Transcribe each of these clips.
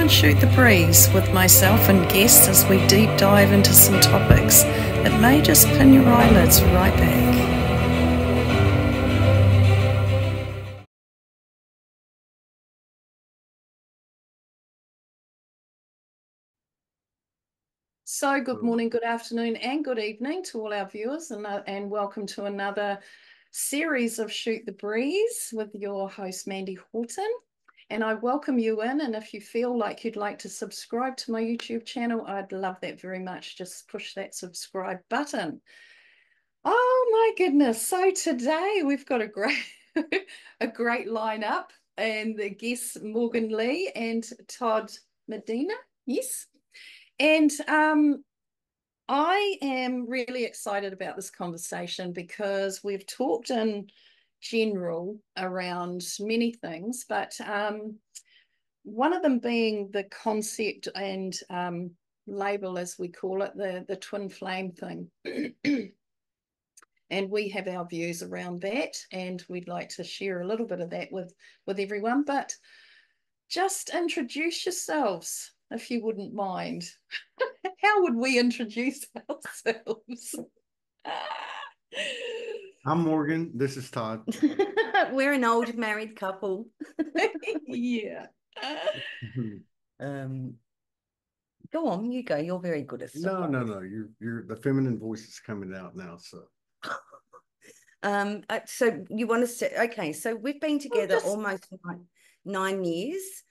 Shoot the Breeze with myself and guests as we deep dive into some topics that may just pin your eyelids right back. So good morning, good afternoon and good evening to all our viewers, and welcome to another series of Shoot the Breeze with your host Mandy Horton. And I welcome you in, and if you feel like you'd like to subscribe to my YouTube channel, I'd love that very much. Just push that subscribe button. Oh my goodness. So today we've got a great a great lineup, and the guests Morgan Lee and Todd Medina. Yes. And I am really excited about this conversation because we've talked in general around many things, but one of them being the concept and label, as we call it, the twin flame thing. And we have our views around that, and we'd like to share a little bit of that with everyone. But just introduce yourselves, if you wouldn't mind. How would we introduce ourselves? I'm Morgan. This is Todd. We're an old married couple. Yeah. Go on, you go. You're very good at stuff. No. You're the feminine voice is coming out now. So, so you want to say? Okay, so we've been together almost 9 years.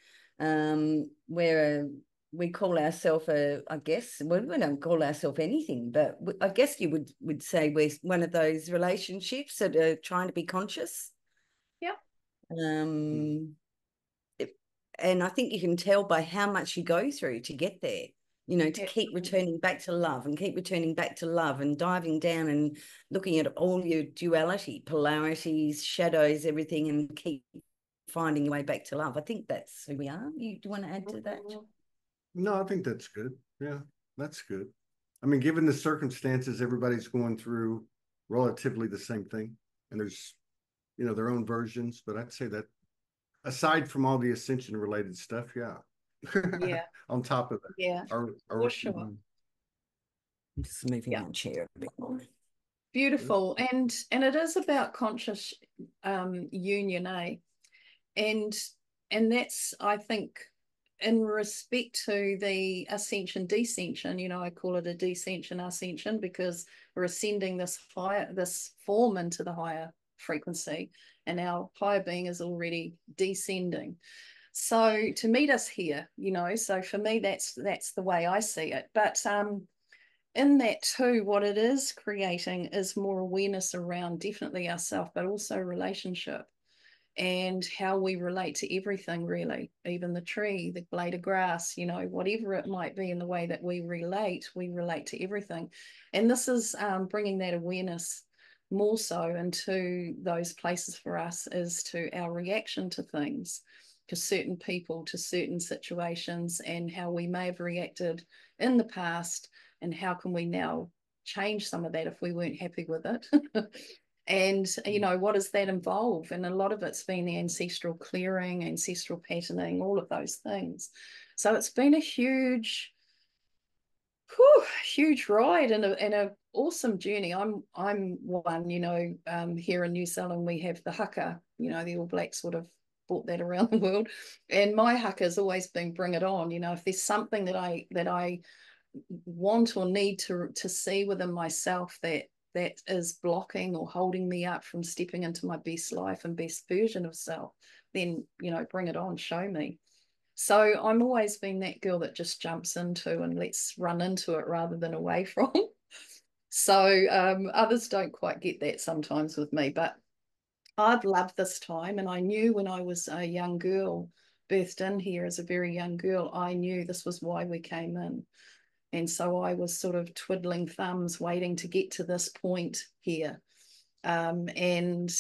We call ourselves I guess, well, we don't call ourselves anything, but I guess you would say we're one of those relationships that are trying to be conscious. Yeah. And I think you can tell by how much you go through to get there, to keep returning back to love and keep returning back to love and diving down and looking at all your duality, polarities, shadows, everything, and keep finding your way back to love. I think that's who we are. Do you want to add to that? No, I think that's good. Yeah, that's good. I mean, given the circumstances, everybody's going through relatively the same thing, and there's, their own versions. But I'd say that aside from all the ascension related stuff, yeah. On top of it, yeah, for sure. I'm just moving my chair a bit more. Beautiful, and it is about conscious union, and that's, I think, in respect to the ascension descension. I call it a descension ascension because we're ascending this form into the higher frequency, and our higher being is already descending. So to meet us here, so for me, that's the way I see it. But in that too, what it is creating is more awareness around definitely ourselves, but also relationship and how we relate to everything, really, even the tree, the blade of grass, whatever it might be. In the way that we relate to everything. And this is bringing that awareness more so into those places for us, as to our reaction to things, to certain people, to certain situations, and how we may have reacted in the past, and how can we now change some of that if we weren't happy with it. And, what does that involve? And a lot of it's been the ancestral clearing, ancestral patterning, all of those things. So it's been a huge ride and a awesome journey. I'm one, here in New Zealand, we have the haka, the All Blacks would have brought that around the world. And my haka has always been bring it on. If there's something that I want or need to see within myself that is blocking or holding me up from stepping into my best life and best version of self, then, bring it on, show me. So I'm always been that girl that just jumps into and let's run into it rather than away from. So others don't quite get that sometimes with me, but I've loved this time. And I knew when I was a young girl, birthed in here as a very young girl, I knew this was why we came in. And so I was sort of twiddling thumbs, waiting to get to this point here. And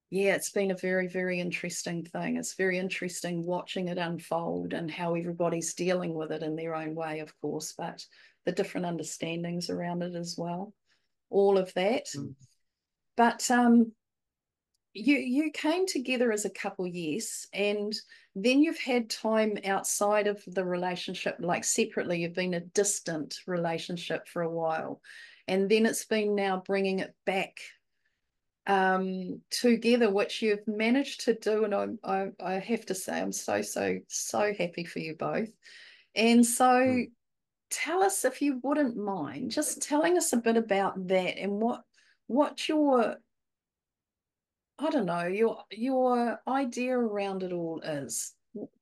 yeah, it's been a very, very interesting thing. It's very interesting watching it unfold and how everybody's dealing with it in their own way, of course, but the different understandings around it as well. All of that. But you came together as a couple, yes, and then you've had time outside of the relationship, like separately. You've been a distant relationship for a while, and then it's been now bringing it back together, which you've managed to do. And I have to say, I'm so happy for you both. And so, tell us, if you wouldn't mind, just telling us a bit about that and what your, I don't know, your idea around it all is.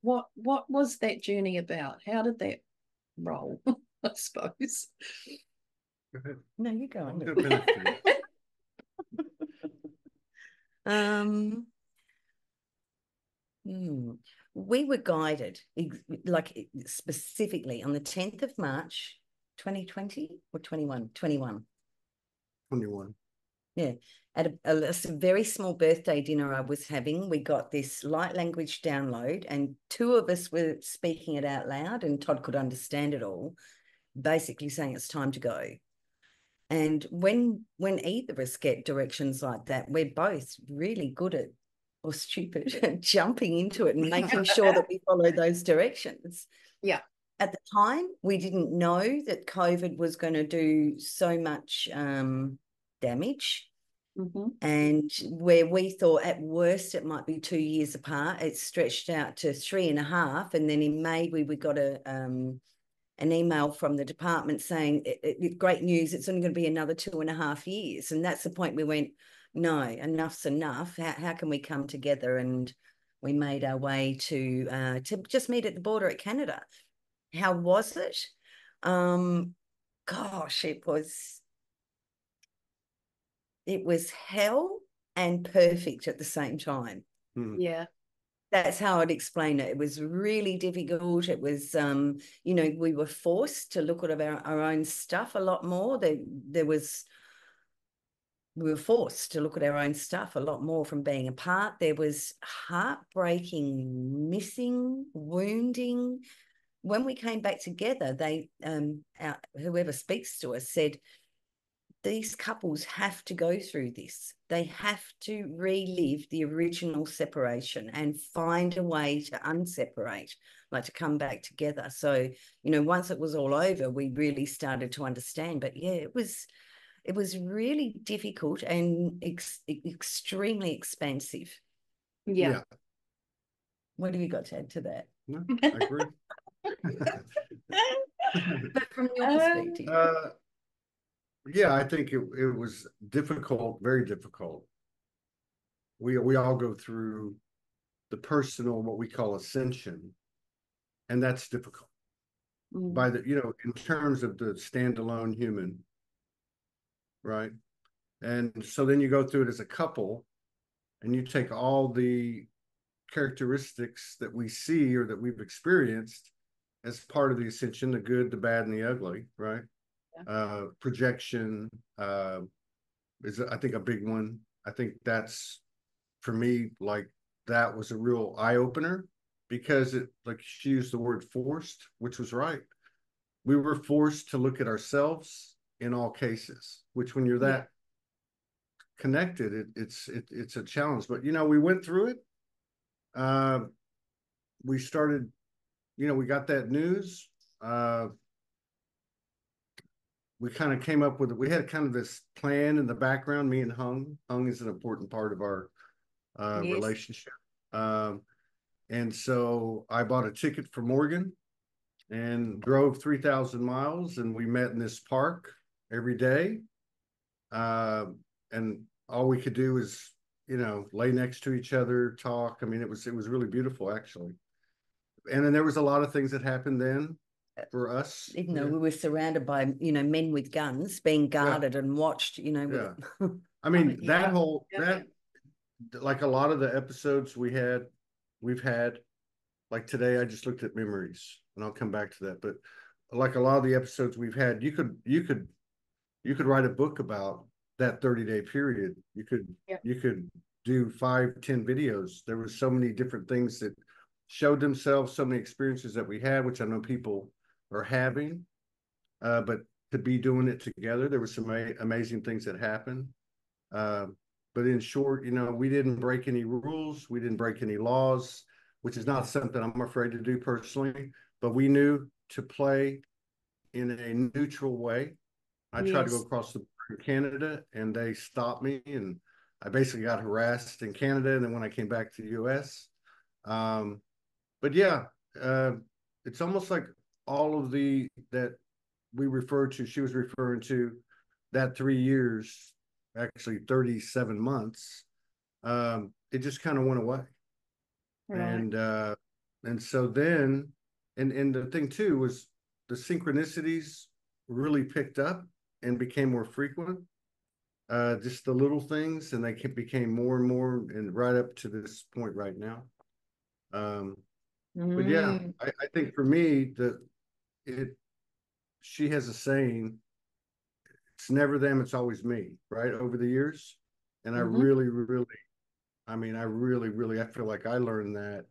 What was that journey about? How did that roll? I suppose. Go ahead. No, you go. I'm going to finish it. We were guided, like specifically on the 10th of March, 2020 or 21? 21. 21. Yeah. At a very small birthday dinner I was having, we got this light language download, and two of us were speaking it out loud, and Todd could understand it all, basically saying it's time to go. And when either of us get directions like that, we're both really good at, or stupid, at jumping into it and making sure that we follow those directions. Yeah. At the time, we didn't know that COVID was going to do so much damage. Mm-hmm. And where we thought at worst it might be 2 years apart, it stretched out to 3.5. And then in May, we got an email from the department saying, great news, it's only going to be another 2.5 years. And that's the point we went, no, enough's enough. How can we come together? And we made our way to just meet at the border at Canada. How was it? Gosh, it was hell and perfect at the same time. Yeah. That's how I'd explain it. It was really difficult. It was, we were forced to look at our own stuff a lot more. We were forced to look at our own stuff a lot more from being apart. There was heartbreaking, missing, wounding. When we came back together, whoever speaks to us said, these couples have to go through this. They have to relive the original separation and find a way to unseparate, like to come back together. So, once it was all over, we really started to understand. But yeah, it was really difficult and extremely expansive. Yeah. What have you got to add to that? No, I agree. But from your perspective. Yeah, I think it was difficult, very difficult. We all go through the personal, what we call ascension, and that's difficult. By the, in terms of the standalone human, right? And so then you go through it as a couple, and you take all the characteristics that we see or that we've experienced as part of the ascension, the good, the bad, and the ugly, right? Projection is, I think, a big one. I think that's, for me, like, that was a real eye-opener, because it, like, she used the word forced, which was right. We were forced to look at ourselves in all cases, which, when you're that connected, it's a challenge. But we went through it. We started, we got that news. We kind of came up with it. We had kind of this plan in the background, me and Hung. Hung is an important part of our relationship. And so I bought a ticket for Morgan and drove 3,000 miles, and we met in this park every day. And all we could do is, lay next to each other, talk. I mean, it was really beautiful, actually. And then there was a lot of things that happened then for us. Even though we were surrounded by, men with guns, being guarded and watched, I mean, that, like, a lot of the episodes we've had, like today, I just looked at memories, and I'll come back to that. But like a lot of the episodes we've had, you could write a book about that 30-day period. You could do 5-10 videos. There were so many different things that showed themselves, so many experiences that we had, which I know people are having, but to be doing it together, there were some amazing things that happened. But but in short, we didn't break any rules. We didn't break any laws, which is not something I'm afraid to do personally, but we knew to play in a neutral way. I tried to go Yes. across the border to Canada, and they stopped me, and I basically got harassed in Canada. And then when I came back to the US, but yeah, it's almost like all of that we referred to, she was referring to, that 3 years, actually 37 months, it just kind of went away. Right. And so then, and the thing too was the synchronicities really picked up and became more frequent. Just the little things, and they became more and more, and right up to this point right now. But yeah, I think for me she has a saying, it's never them, it's always me, right? Over the years. And I really, really, I feel like I learned that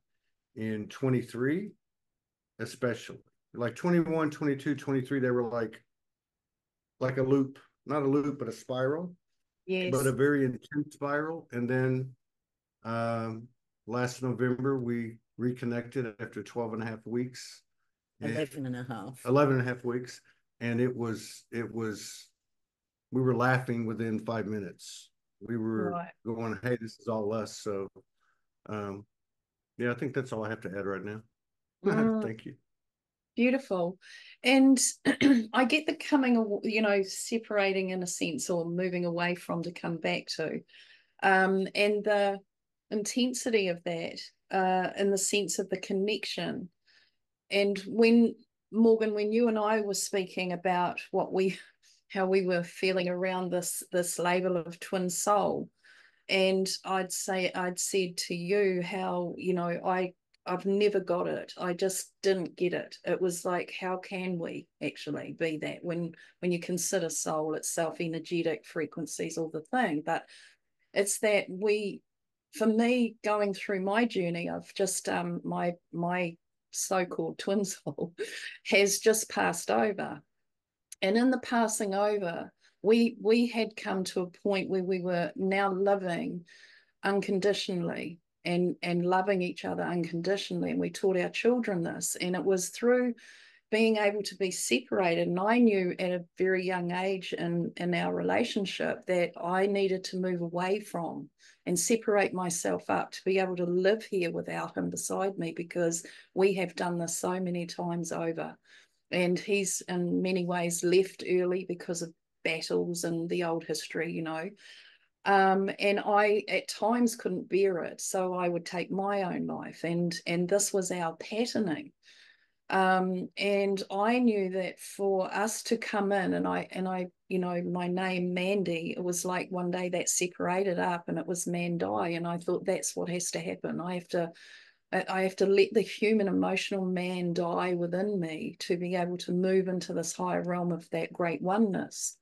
in 23, especially. Like 21, 22, 23, they were like a loop, not a loop, but a spiral, but a Yes. very intense spiral. And then last November, we reconnected after 12 and a half weeks. 11 and a half. 11 and a half weeks. And we were laughing within 5 minutes. We were going, hey, this is all us. So, yeah, I think that's all I have to add right now. Thank you. Beautiful. And I get the coming, separating in a sense, or moving away from to come back to, and the intensity of that, in the sense of the connection. And Morgan, when you and I were speaking about how we were feeling around this label of twin soul, and I'd said to you how, I've never got it. I just didn't get it. It was like, how can we actually be that when you consider soul itself, energetic frequencies, all the thing? But it's that for me, going through my journey of just my so-called twin soul has just passed over. And in the passing over, we had come to a point where we were now living unconditionally and loving each other unconditionally. And we taught our children this. And it was through being able to be separated. And I knew at a very young age in our relationship that I needed to move away from and separate myself up to be able to live here without him beside me, because we have done this so many times over. And he's in many ways left early because of battles and the old history, and I at times couldn't bear it, so I would take my own life, and this was our patterning. And I knew that for us to come in, and I my name Mandy, it was like one day that separated up and it was Mandy, and I thought that's what has to happen. I have to let the human emotional man die within me to be able to move into this higher realm of that great oneness.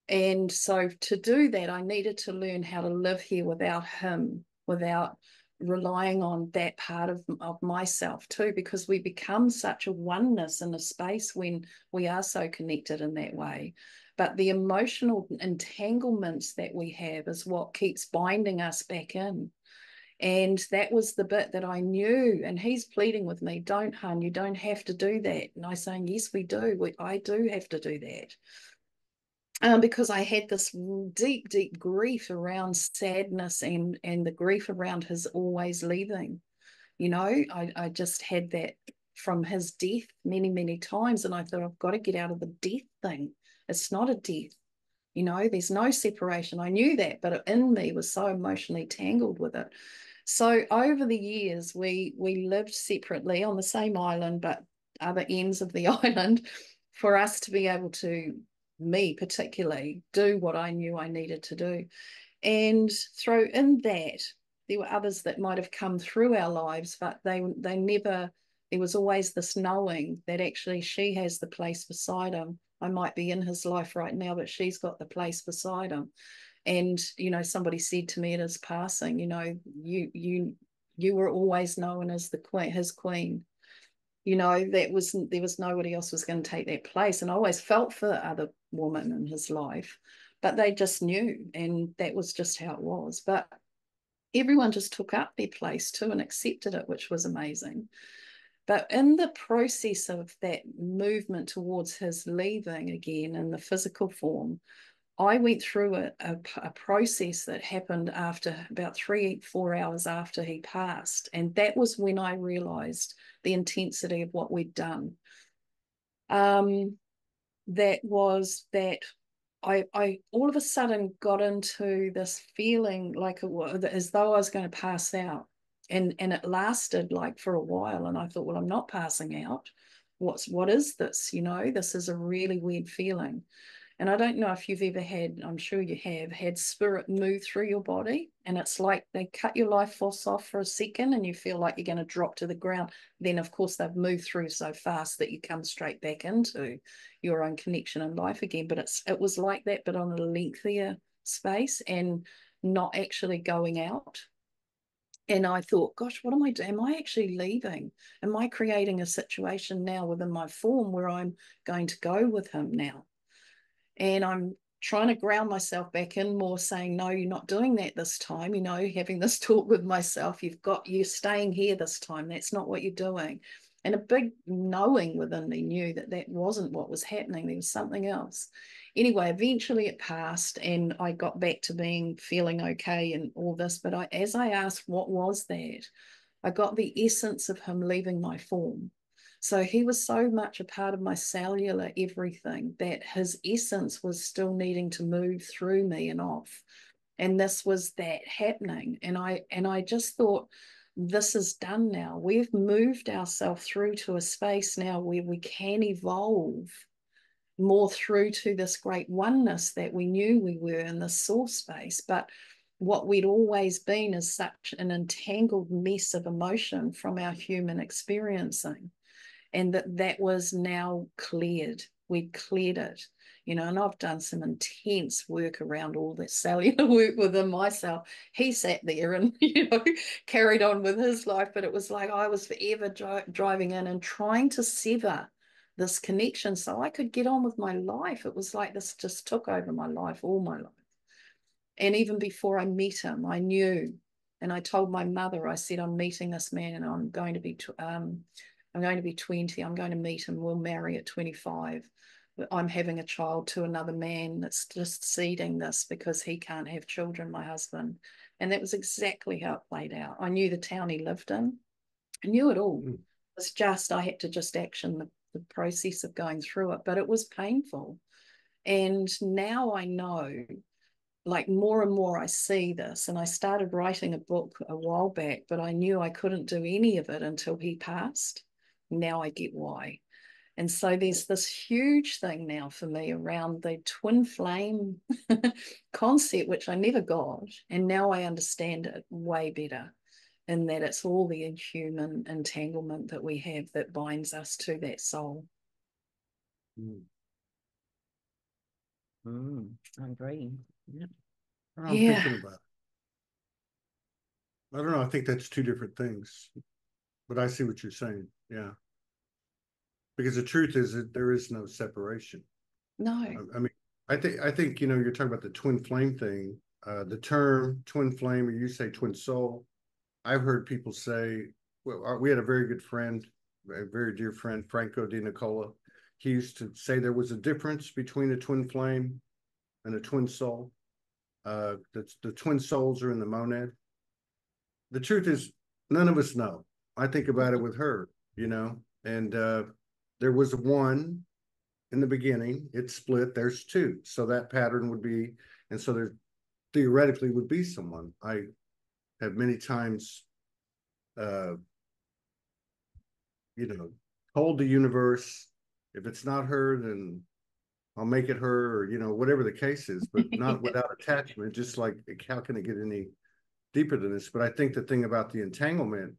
And so to do that, I needed to learn how to live here without him, without relying on that part of myself too, because we become such a oneness in a space when we are so connected in that way. But the emotional entanglements that we have is what keeps binding us back in. And that was the bit that I knew. And he's pleading with me, don't, hun, you don't have to do that. And I saying, yes, we do. I do have to do that. Because I had this deep, deep grief around sadness and the grief around his always leaving. I just had that from his death many, many times. And I thought, I've got to get out of the death thing. It's not a death. There's no separation. I knew that, but in me was so emotionally tangled with it. So over the years, we lived separately on the same island, but other ends of the island, for us to be able to, me particularly, do what I knew I needed to do. And through in that, there were others that might have come through our lives, but they never, there was always this knowing that actually she has the place beside him. I might be in his life right now, but she's got the place beside him. And somebody said to me at his passing, you were always known as the queen, his queen. There was nobody else was going to take that place. And I always felt for the other woman in his life, but they just knew, and that was just how it was. But everyone just took up their place too and accepted it, which was amazing. But in the process of that movement towards his leaving again in the physical form, I went through a process that happened after about 3-4 hours after he passed. And that was when I realized the intensity of what we'd done. That was that I all of a sudden got into this feeling like as though I was going to pass out. And it lasted like for a while. And I thought, well, I'm not passing out. What is this? You know, this is a really weird feeling. And I don't know if you've ever had, I'm sure you have, had spirit move through your body. And it's like they cut your life force off for a second and you feel like you're going to drop to the ground. Then, of course, they've moved through so fast that you come straight back into your own connection in life again. But it was like that, but on a lengthier space and not actually going out. And I thought, gosh, what am I doing? Am I actually leaving? Am I creating a situation now within my form where I'm going to go with him now? And I'm trying to ground myself back in more, saying, no, you're not doing that this time. You know, having this talk with myself, you're staying here this time. That's not what you're doing. And a big knowing within me knew that that wasn't what was happening. There was something else. Anyway, eventually it passed and I got back to feeling okay and all this. But as I asked, what was that? I got the essence of him leaving my form. So he was so much a part of my cellular everything that his essence was still needing to move through me and off. And this was that happening. And I just thought, this is done now. We've moved ourselves through to a space now where we can evolve more through to this great oneness that we knew we were in the source space. But what we'd always been is such an entangled mess of emotion from our human experiencing. And that was now cleared. We'd cleared it, you know, and I've done some intense work around all that cellular work within myself. He sat there and, you know, carried on with his life, but it was like I was forever driving in and trying to sever this connection so I could get on with my life. It was like this just took over my life, all my life. And even before I met him, I knew, and I told my mother, I said, I'm meeting this man and I'm going to be 20. I'm going to meet him. We'll marry at 25. I'm having a child to another man that's just seeding this because he can't have children, my husband. And that was exactly how it played out. I knew the town he lived in. I knew it all. It was just, I had to just action the process of going through it. But it was painful. And now I know, like more and more I see this, and I started writing a book a while back, but I knew I couldn't do any of it until he passed. Now I get why. And so there's this huge thing now for me around the twin flame concept, which I never got. And now I understand it way better, in that it's all the inhuman entanglement that we have that binds us to that soul. I agree. Yeah. I'm thinking about it. I don't know. I think that's two different things, but I see what you're saying. Yeah. Because the truth is that there is no separation. No. I mean, I think, you know, you're talking about the twin flame thing, the term twin flame, or you say twin soul. I've heard people say, well, we had a very good friend, a very dear friend, Franco Di Nicola. He used to say there was a difference between a twin flame and a twin soul. The twin souls are in the monad. The truth is, none of us know. I think about it with her, you know, and there was one in the beginning, it split, there's two. So that pattern would be, and so there theoretically would be someone. I have many times, you know, told the universe, if it's not her, then I'll make it her, or, you know, whatever the case is, but not without attachment, just like, how can it get any deeper than this? But I think the thing about the entanglement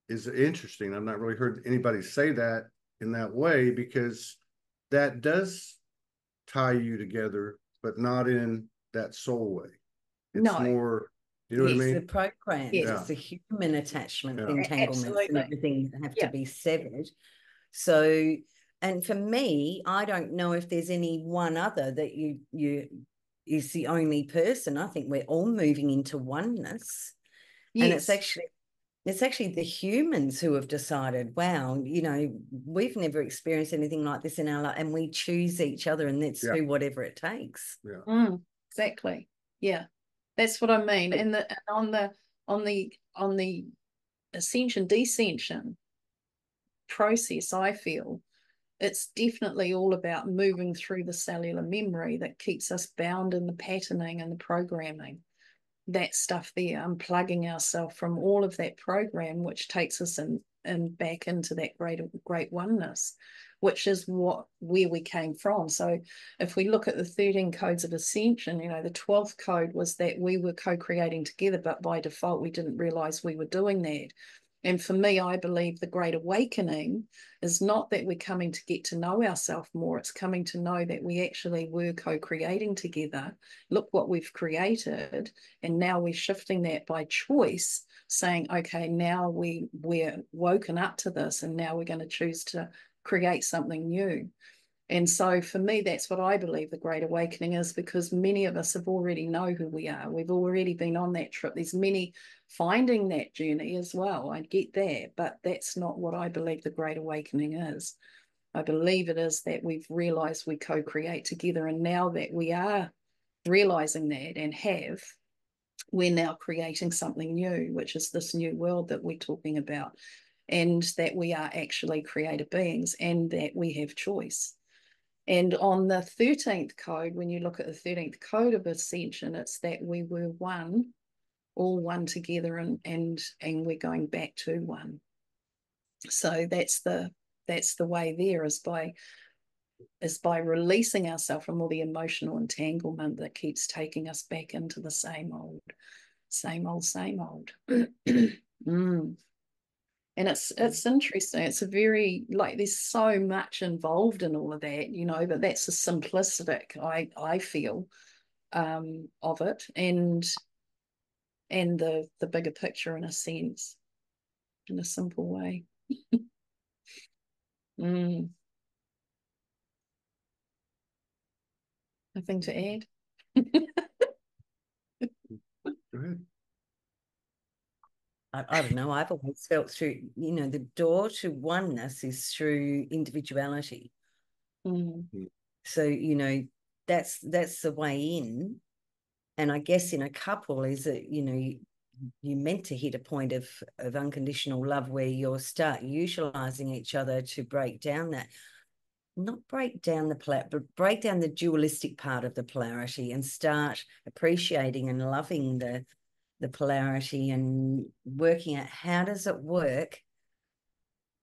is interesting. I've not really heard anybody say that in that way, because that does tie you together, but not in that soul way. It's more, you know what I mean? The programs, it's the human attachment entanglements and everything that have to be severed. So, and for me, I don't know if there's any one other that you is the only person. I think we're all moving into oneness. Yes. And it's actually the humans who have decided, wow, you know, we've never experienced anything like this in our life, and we choose each other, and let's do whatever it takes. Yeah. Exactly. Yeah, that's what I mean. And on the ascension descension process, I feel it's definitely all about moving through the cellular memory that keeps us bound in the patterning and the programming. That stuff there, unplugging ourselves from all of that program, which takes us in back into that great oneness, which is where we came from. So if we look at the 13 codes of ascension, you know, the 12th code was that we were co-creating together, but by default we didn't realize we were doing that. And for me, I believe the Great Awakening is not that we're coming to get to know ourselves more. It's coming to know that we actually were co-creating together. Look what we've created. And now we're shifting that by choice, saying, okay, now we're woken up to this, and now we're going to choose to create something new. And so for me, that's what I believe the Great Awakening is, because many of us have already know who we are. We've already been on that trip. There's many finding that journey as well. I get that, but that's not what I believe the Great Awakening is. I believe it is that we've realized we co-create together. And now that we are realizing that and we're now creating something new, which is this new world that we're talking about, and that we are actually creator beings, and that we have choice. And on the 13th code, when you look at the 13th code of ascension, it's that we were one, all one together, and we're going back to one. So that's the way there, is by releasing ourselves from all the emotional entanglement that keeps taking us back into the same old. And it's interesting. It's a very, like, there's so much involved in all of that, you know, but that's the simplistic, I feel, of it, and the bigger picture, in a sense, in a simple way. Nothing to add? Go ahead. I don't know. I've always felt through, you know, the door to oneness is through individuality. So, you know, that's the way in. And I guess in a couple is that, you know, you're meant to hit a point of unconditional love where you'll start utilizing each other to break down that, not break down but break down the dualistic part of the polarity, and start appreciating and loving the polarity, and working out how does it work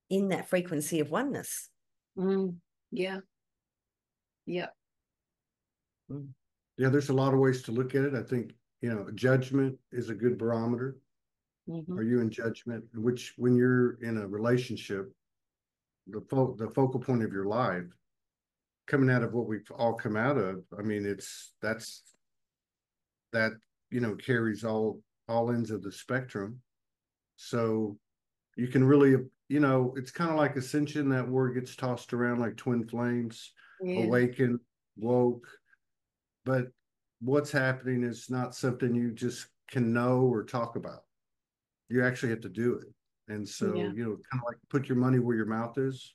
in that frequency of oneness. Yeah. Yeah, there's a lot of ways to look at it. I think, you know, judgment is a good barometer. Are you in judgment? Which, when you're in a relationship, the focal point of your life, coming out of what we've all come out of, I mean, that, you know, carries all ends of the spectrum. So you can really, you know, it's kind of like ascension. That word gets tossed around like twin flames, awaken, woke. But what's happening is not something you just can know or talk about. You actually have to do it. And so, you know, kind of like put your money where your mouth is.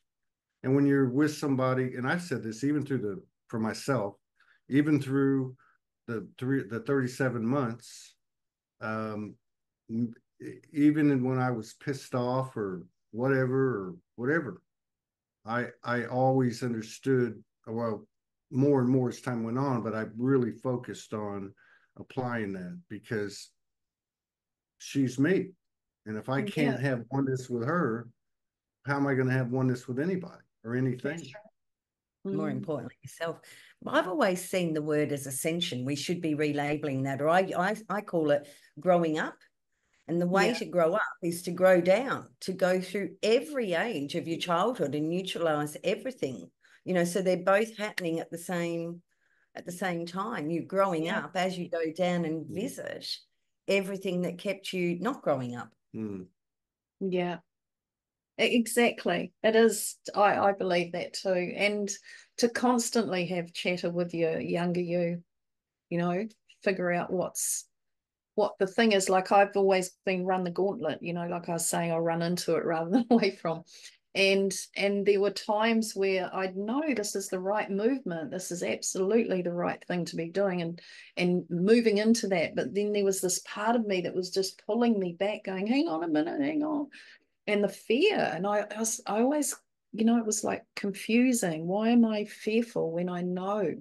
And when you're with somebody, and I've said this even for myself, even through the 37 months, even when I was pissed off or whatever, I always understood, well, more and more as time went on, but I really focused on applying that, because she's me. And if I can't have oneness with her, how am I going to have oneness with anybody or anything? More importantly, yourself. I've always seen the word as ascension. We should be relabeling that, or I call it growing up. And the way to grow up is to grow down, to go through every age of your childhood and neutralize everything. You know, so they're both happening at the same time. You're growing up as you go down and visit everything that kept you not growing up. Yeah, exactly. It is. I believe that too. And to constantly have chatter with your younger you, you know, figure out what the thing is. Like, I've always been run the gauntlet, you know, like I was saying, I'll run into it rather than away from. And there were times where I'd know this is the right movement, this is absolutely the right thing to be doing, and moving into that. But then there was this part of me that was just pulling me back, going, hang on a minute, hang on. And the fear, and I always, you know, it was like confusing. Why am I fearful when I know?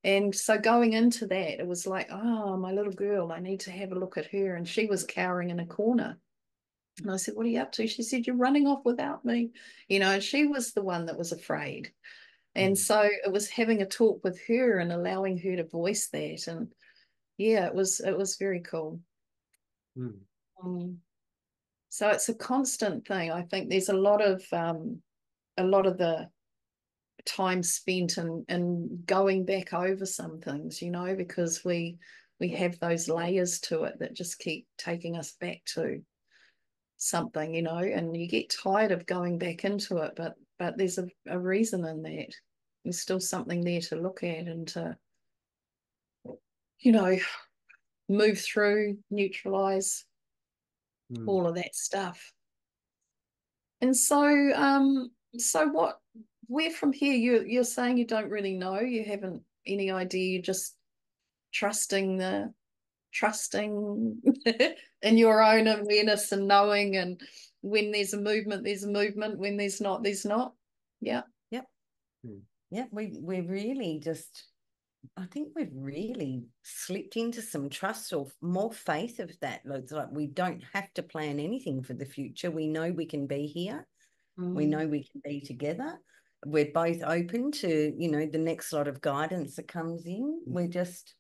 And so going into that, it was like, oh, my little girl, I need to have a look at her. And she was cowering in a corner. And I said, what are you up to? She said, you're running off without me. You know, and she was the one that was afraid. And so it was having a talk with her and allowing her to voice that. And yeah, it was very cool. So it's a constant thing. I think there's a lot of the time spent in going back over some things, you know, because we have those layers to it that just keep taking us back to something, you know, and you get tired of going back into it, but there's a reason in that. There's still something there to look at and to, you know, move through, neutralize, all of that stuff. And so where from here? You're saying you don't really know, you haven't any idea, you're just trusting in your own awareness and knowing, and when there's a movement, there's a movement, when there's not, there's not. Yep. We're really just, I think we've really slipped into some trust or more faith of that. It's like we don't have to plan anything for the future. We know we can be here. We know we can be together. We're both open to, you know, the next lot of guidance that comes in. We're just,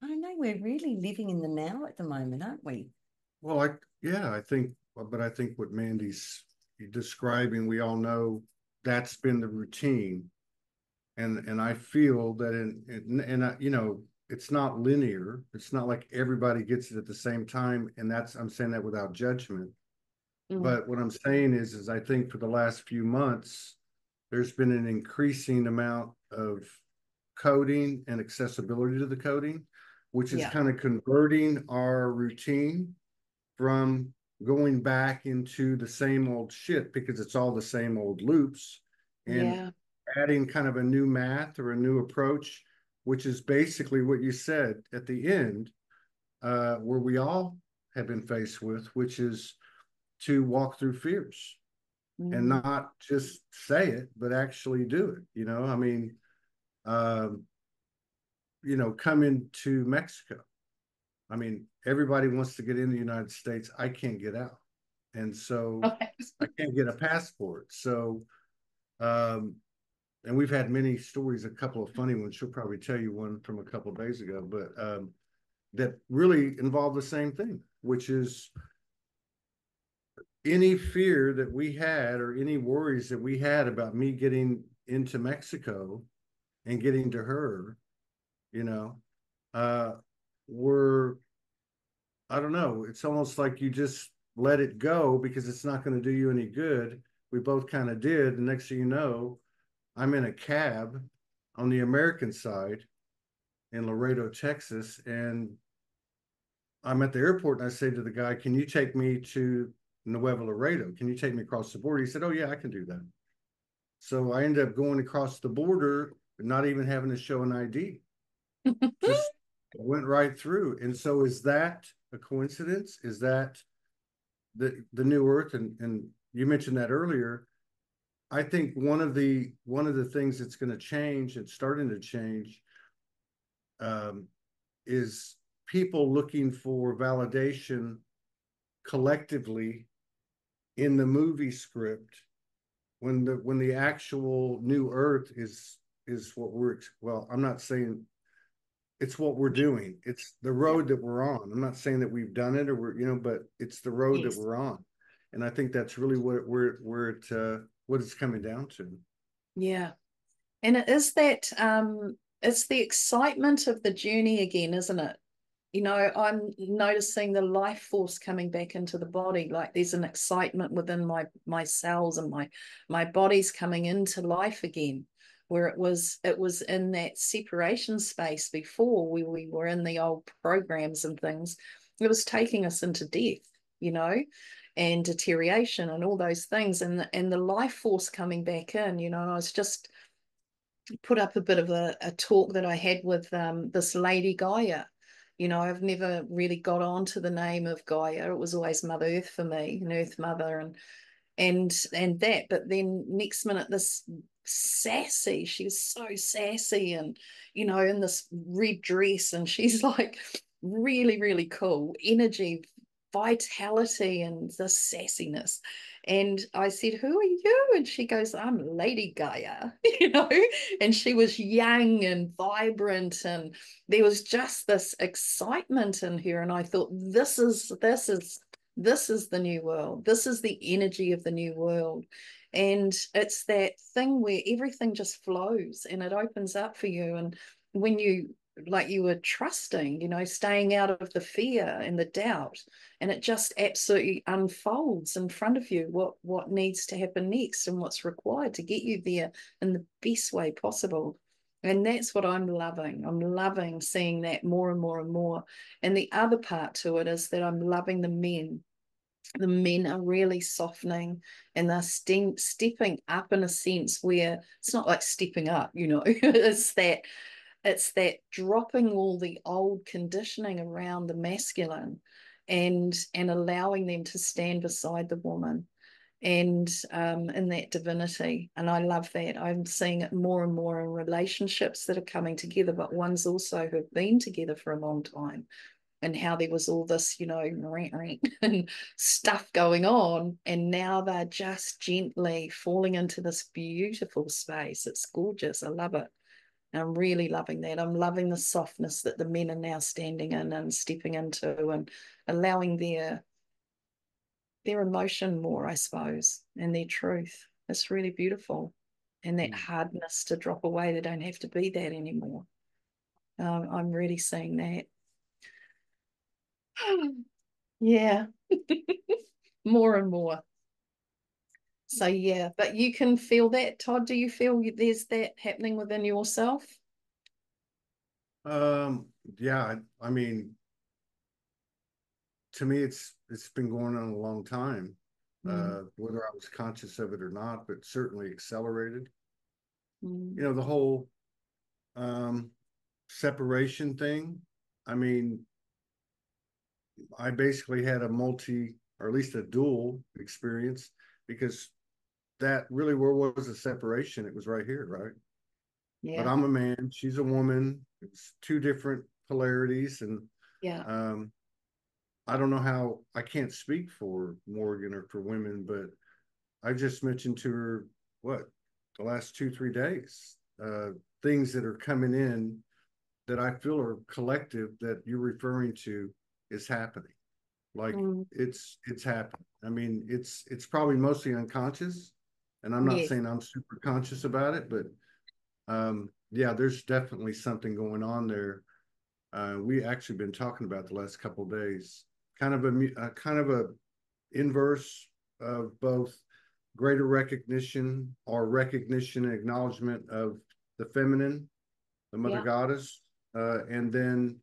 I don't know, we're really living in the now at the moment, aren't we? Well, I think what Mandy's describing, we all know that's been the routine. And I feel that you know, it's not linear. It's not like everybody gets it at the same time. And I'm saying that without judgment. But what I'm saying is I think for the last few months, there's been an increasing amount of coding and accessibility to the coding, which is kind of converting our routine from going back into the same old shit, because it's all the same old loops, and adding kind of a new math or a new approach, which is basically what you said at the end, where we all have been faced with, which is to walk through fears and not just say it, but actually do it. You know, I mean, you know, come into Mexico. I mean, everybody wants to get in the United States. I can't get out. And so I can't get a passport. So, and we've had many stories, a couple of funny ones. She'll probably tell you one from a couple of days ago, but that really involve the same thing, which is any fear that we had or any worries that we had about me getting into Mexico and getting to her, you know, were, I don't know, it's almost like you just let it go because it's not going to do you any good. We both kind of did. The next thing you know, I'm in a cab on the American side in Laredo, Texas, and I'm at the airport and I say to the guy, can you take me to Nuevo Laredo? Can you take me across the border? He said, oh yeah, I can do that. So I ended up going across the border, not even having to show an ID. Just went right through. And so is that a coincidence? Is that the new earth? And you mentioned that earlier. I think one of the things that's going to change, and starting to change, is people looking for validation collectively in the movie script when the actual new earth is what I'm not saying it's what we're doing. It's the road that we're on. I'm not saying that we've done it or we're, you know, but it's the road that we're on. And I think that's really what it's coming down to. Yeah. And it is that it's the excitement of the journey again, isn't it? You know, I'm noticing the life force coming back into the body. Like there's an excitement within my cells, and my body's coming into life again. where it was in that separation space before, where we were in the old programs and things. It was taking us into death, you know, and deterioration and all those things, and the life force coming back in, you know. And I was just put up a bit of a talk that I had with this lady Gaia. You know, I've never really got on to the name of Gaia. It was always Mother Earth for me, an Earth Mother, and that. But then next minute, this sassy, she was so sassy, and you know, in this red dress, and she's like really, really cool energy, vitality, and the sassiness. And I said, "Who are you?" And she goes, "I'm Lady Gaia," you know. And she was young and vibrant, and there was just this excitement in her. And I thought, this is the new world. This is the energy of the new world. And it's that thing where everything just flows and it opens up for you. And when you, like you were trusting, you know, staying out of the fear and the doubt, and it just absolutely unfolds in front of you what needs to happen next and what's required to get you there in the best way possible. And that's what I'm loving. I'm loving seeing that more and more and more. And the other part to it is that I'm loving the men. The men are really softening, and they're stepping up in a sense where it's not like stepping up, you know. It's that dropping all the old conditioning around the masculine, and allowing them to stand beside the woman, and in that divinity. And I love that. I'm seeing it more and more in relationships that are coming together, but ones also who've been together for a long time, and how there was all this, you know, and stuff going on, and now they're just gently falling into this beautiful space. It's gorgeous. I love it. And I'm really loving that. I'm loving the softness that the men are now standing in and stepping into, and allowing their emotion more, I suppose, and their truth. It's really beautiful. And that hardness to drop away. They don't have to be that anymore. I'm really seeing that. Yeah. More and more. So yeah, but you can feel that, Todd. Do you feel there's that happening within yourself? Yeah, I mean, to me, it's been going on a long time, whether I was conscious of it or not, but certainly accelerated. You know, the whole separation thing. I mean, I basically had a multi, or at least a dual experience, because that really, where was the separation? It was right here, right? Yeah. But I'm a man, she's a woman. It's two different polarities, and Yeah. I don't know how, I can't speak for Morgan or for women, but I just mentioned to her, what, the last 2-3 days, things that are coming in that I feel are collective that you're referring to is happening. Like it's happening. I mean, it's probably mostly unconscious, and I'm not Yes. saying I'm super conscious about it, but yeah, there's definitely something going on there. We actually been talking about the last couple of days, kind of a inverse of both greater recognition or recognition and acknowledgement of the feminine, the mother goddess, and then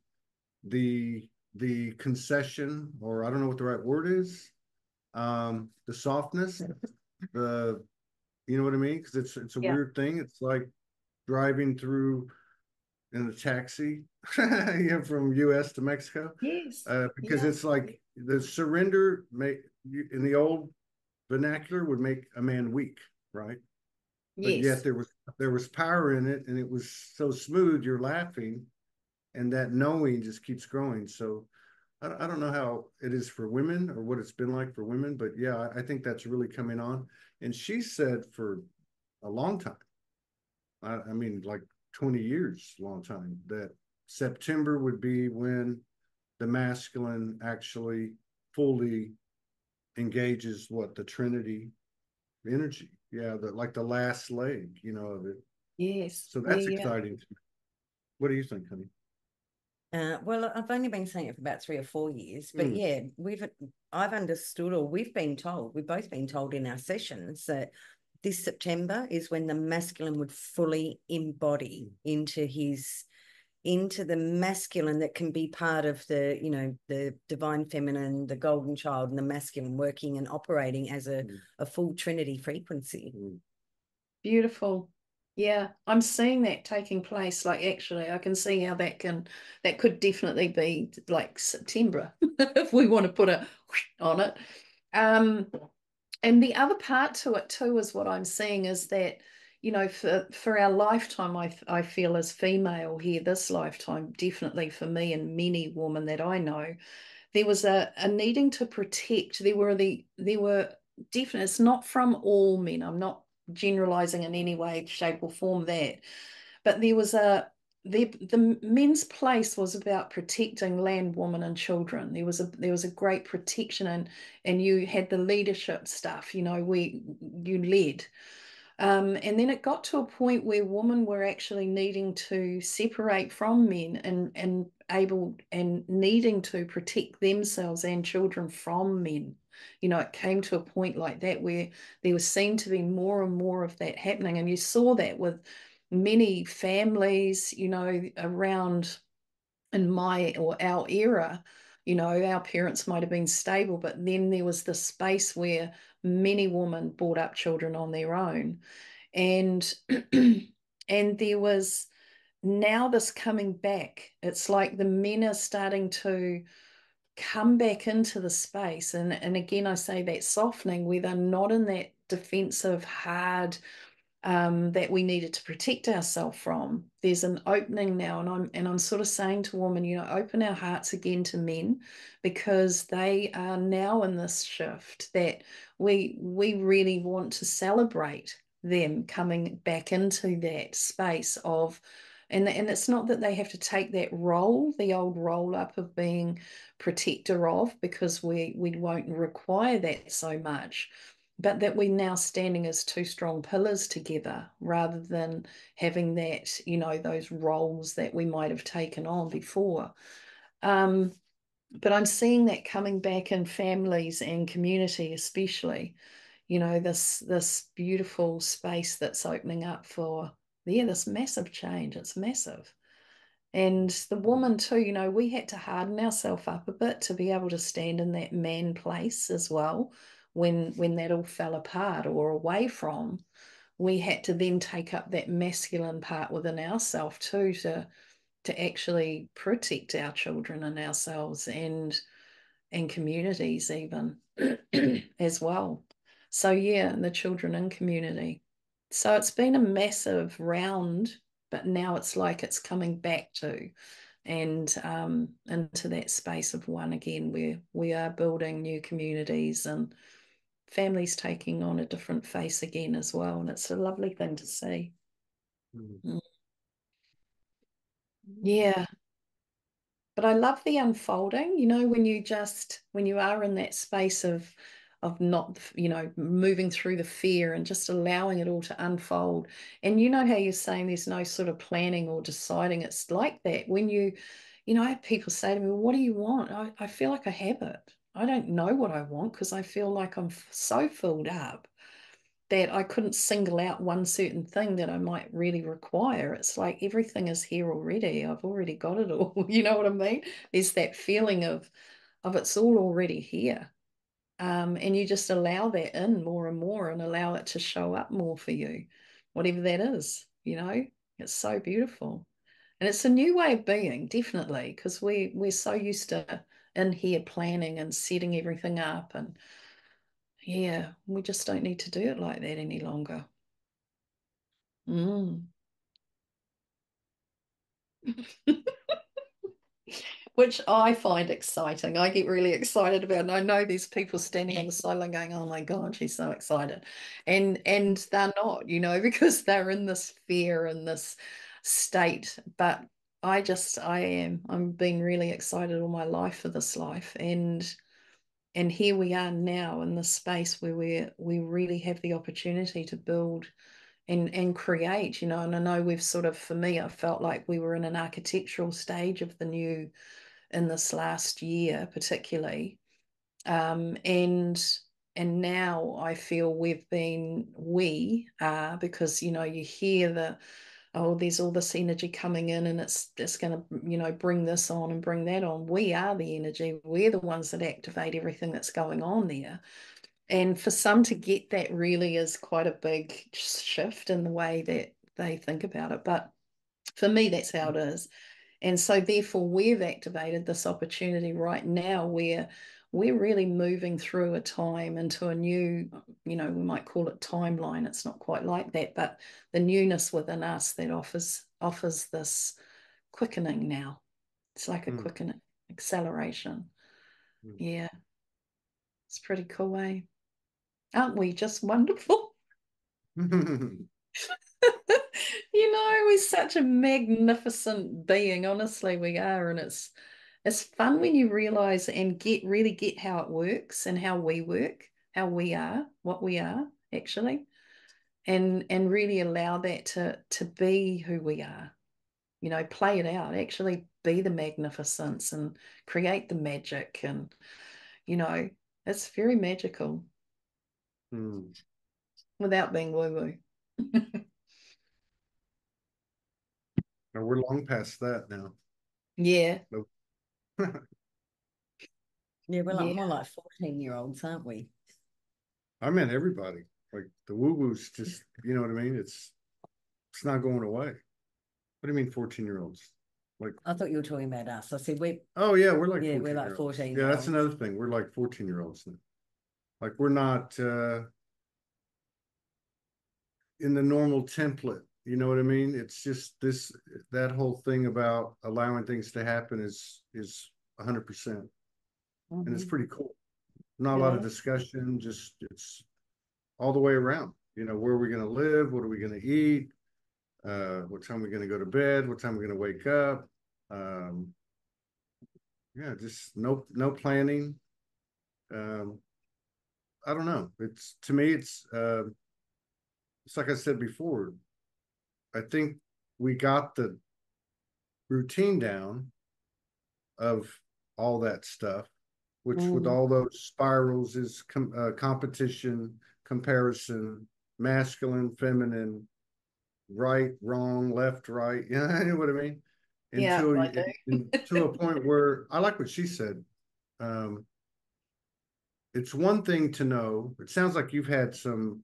the concession, or I don't know what the right word is, the softness, the, you know what I mean? Because it's a weird thing. It's like driving through in a taxi, you know, from US to Mexico. Yes. Because it's like the surrender in the old vernacular would make a man weak, right? But yet there was power in it, and it was so smooth, you're laughing, and that knowing just keeps growing. So I don't know how it is for women or what it's been like for women, but yeah, I think that's really coming on. And she said for a long time, I mean, like 20 years, long time, that September would be when the masculine actually fully engages the Trinity energy. Yeah, like the last leg, you know, of it. Yes. So that's exciting to me. What do you think, honey? Well, I've only been saying it for about 3 or 4 years, but I've understood, or we've both been told in our sessions that this September is when the masculine would fully embody into the masculine that can be part of the, you know, the divine feminine, the golden child, and the masculine working and operating as a full trinity frequency. Beautiful. Yeah, I'm seeing that taking place. Like, actually, I can see how that could definitely be like September if we want to put a on it. And the other part to it too is what I'm seeing is that, you know, for our lifetime, I feel as female here, this lifetime, definitely for me and many women that I know, there was a needing to protect. There were definitely, it's not from all men. I'm not generalizing in any way, shape, or form that, but there was the men's place was about protecting land, woman, and children. There was a great protection, and you had the leadership stuff. You know, you led. And then it got to a point where women were actually needing to separate from men and able and needing to protect themselves and children from men. You know, it came to a point like that where there seemed to be more and more of that happening. And you saw that with many families, you know, around in my or our era. You know, our parents might have been stable, but then there was this space where many women brought up children on their own. And and there was now this coming back. It's like the men are starting to come back into the space. And again, I say that softening where they're not in that defensive, hard, that we needed to protect ourselves from. There's an opening now, and I'm sort of saying to women, you know, open our hearts again to men, because they are now in this shift that we really want to celebrate them coming back into that space of, and it's not that they have to take that role, the old roll up of being protector of, because we won't require that so much, but that we're now standing as two strong pillars together rather than having that, you know, those roles that we might have taken on before. But I'm seeing that coming back in families and community, especially, you know, this beautiful space that's opening up for, yeah, this massive change. It's massive. And the woman too, you know, we had to harden ourselves up a bit to be able to stand in that man place as well. When that all fell apart or away from, we had to then take up that masculine part within ourselves too, to actually protect our children and ourselves and communities even as well. So yeah, and the children in community. So it's been a massive round, but now it's like it's coming back to, and into that space of one again, where we are building new communities and families taking on a different face again as well. And it's a lovely thing to see. Mm. Yeah. But I love the unfolding, you know, when you are in that space of not, you know, moving through the fear and just allowing it all to unfold. And you know how you're saying there's no sort of planning or deciding. It's like that when you know, I have people say to me, well, what do you want? I feel like I have it. I don't know what I want because I feel like I'm so filled up that I couldn't single out one certain thing that I might really require. It's like everything is here already. I've already got it all. You know what I mean? There's that feeling of it's all already here. And you just allow that in more and more and allow it to show up more for you, whatever that is, you know. It's so beautiful. And it's a new way of being, definitely, because we're so used to in here planning and setting everything up, and yeah, we just don't need to do it like that any longer. Mm. Which I find exciting. I get really excited about it. And I know there's people standing on the sideline going, oh my God, she's so excited. And they're not, you know, because they're in this fear and this state. But I'm being really excited all my life for this life. And here we are now in this space where we really have the opportunity to build and create, you know. And I know we've sort of, for me, I felt like we were in an architectural stage of the new in this last year particularly, and now I feel we are, because, you hear there's all this energy coming in, and it's going to, bring this on and bring that on. We are the energy. We're the ones that activate everything that's going on there. And for some to get that really is quite a big shift in the way that they think about it. But for me, that's how it is. And so therefore we've activated this opportunity right now where we're really moving through a time into a new, we might call it timeline. It's not quite like that, but the newness within us that offers this quickening now. It's like a quickening, acceleration. Yeah. It's pretty cool, eh? Aren't we just wonderful? We're such a magnificent being. Honestly, we are. And it's fun when you realize and really get how it works and how we work, how we are, what we are actually, and really allow that to be who we are. Play it out, actually be the magnificence and create the magic. And it's very magical without being woo-woo. We're long past that now. Yeah. Yeah, we're more like 14-year-olds, aren't we? I meant everybody. Like the woo-woo's just, you know what I mean? It's not going away. What do you mean 14-year-olds? Like, I thought you were talking about us. I said we're like 14. We're like 14. Yeah, that's another thing. We're like 14-year-olds now. Like we're not in the normal template. You know what I mean? It's just that whole thing about allowing things to happen is 100%. And it's pretty cool. Not a lot of discussion, just it's all the way around. Where are we going to live? What are we going to eat? What time are we going to go to bed? What time are we going to wake up? Just no planning. I don't know. To me, it's like I said before. I think we got the routine down of all that stuff, which with all those spirals is competition, comparison, masculine, feminine, right, wrong, left, right. You know what I mean? To a point where I like what she said. It's one thing to know. It sounds like you've had some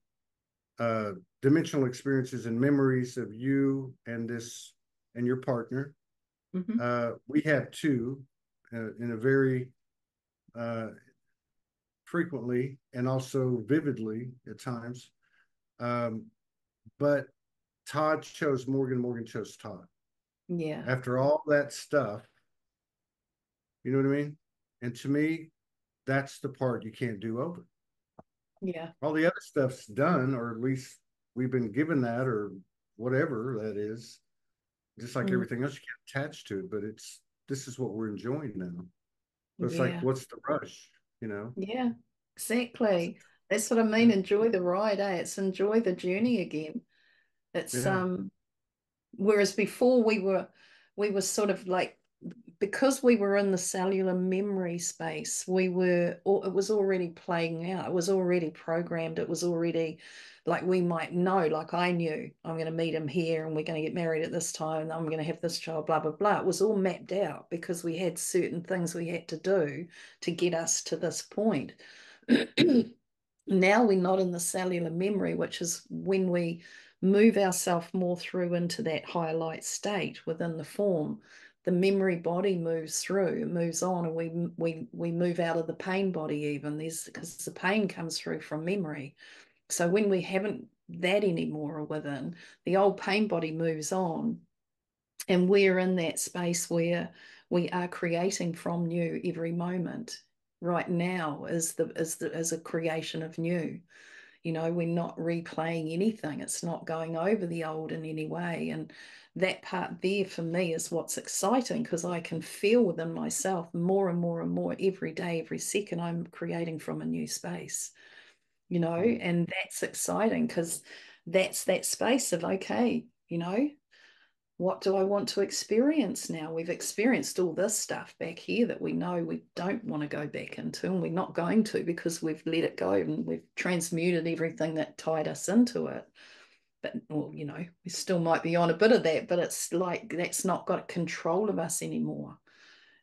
dimensional experiences and memories of you and your partner. We have too, in a very frequently and also vividly at times. But Todd chose Morgan, Morgan chose Todd. Yeah. After all that stuff, you know what I mean? And to me, that's the part you can't do over. Yeah. All the other stuff's done, or at least we've been given that, or whatever that is. Just like everything else, you can't attach to it, but this is what we're enjoying now. So it's like, what's the rush, Yeah, exactly. That's what I mean. Enjoy the ride, eh? It's enjoy the journey again. It's whereas before we were sort of like, because we were in the cellular memory space, it was already playing out. It was already programmed. It was already like, we might know, like I knew I'm going to meet him here and we're going to get married at this time and I'm going to have this child, blah, blah, blah. It was all mapped out because we had certain things we had to do to get us to this point. Now we're not in the cellular memory, which is when we move ourselves more through into that higher light state within the form. The memory body moves through, moves on, and we move out of the pain body even. Because the pain comes through from memory. So when we haven't that anymore within, the old pain body moves on, and we're in that space where we are creating from new every moment. Right now is a creation of new. We're not replaying anything. It's not going over the old in any way. And that part there for me is what's exciting, because I can feel within myself more and more and more every day, every second, I'm creating from a new space, and that's exciting, because that's that space of, okay, what do I want to experience now? We've experienced all this stuff back here that we know we don't want to go back into, and we're not going to, because we've let it go and we've transmuted everything that tied us into it. But, well, you know, we still might be on a bit of that, but it's like that's not got control of us anymore.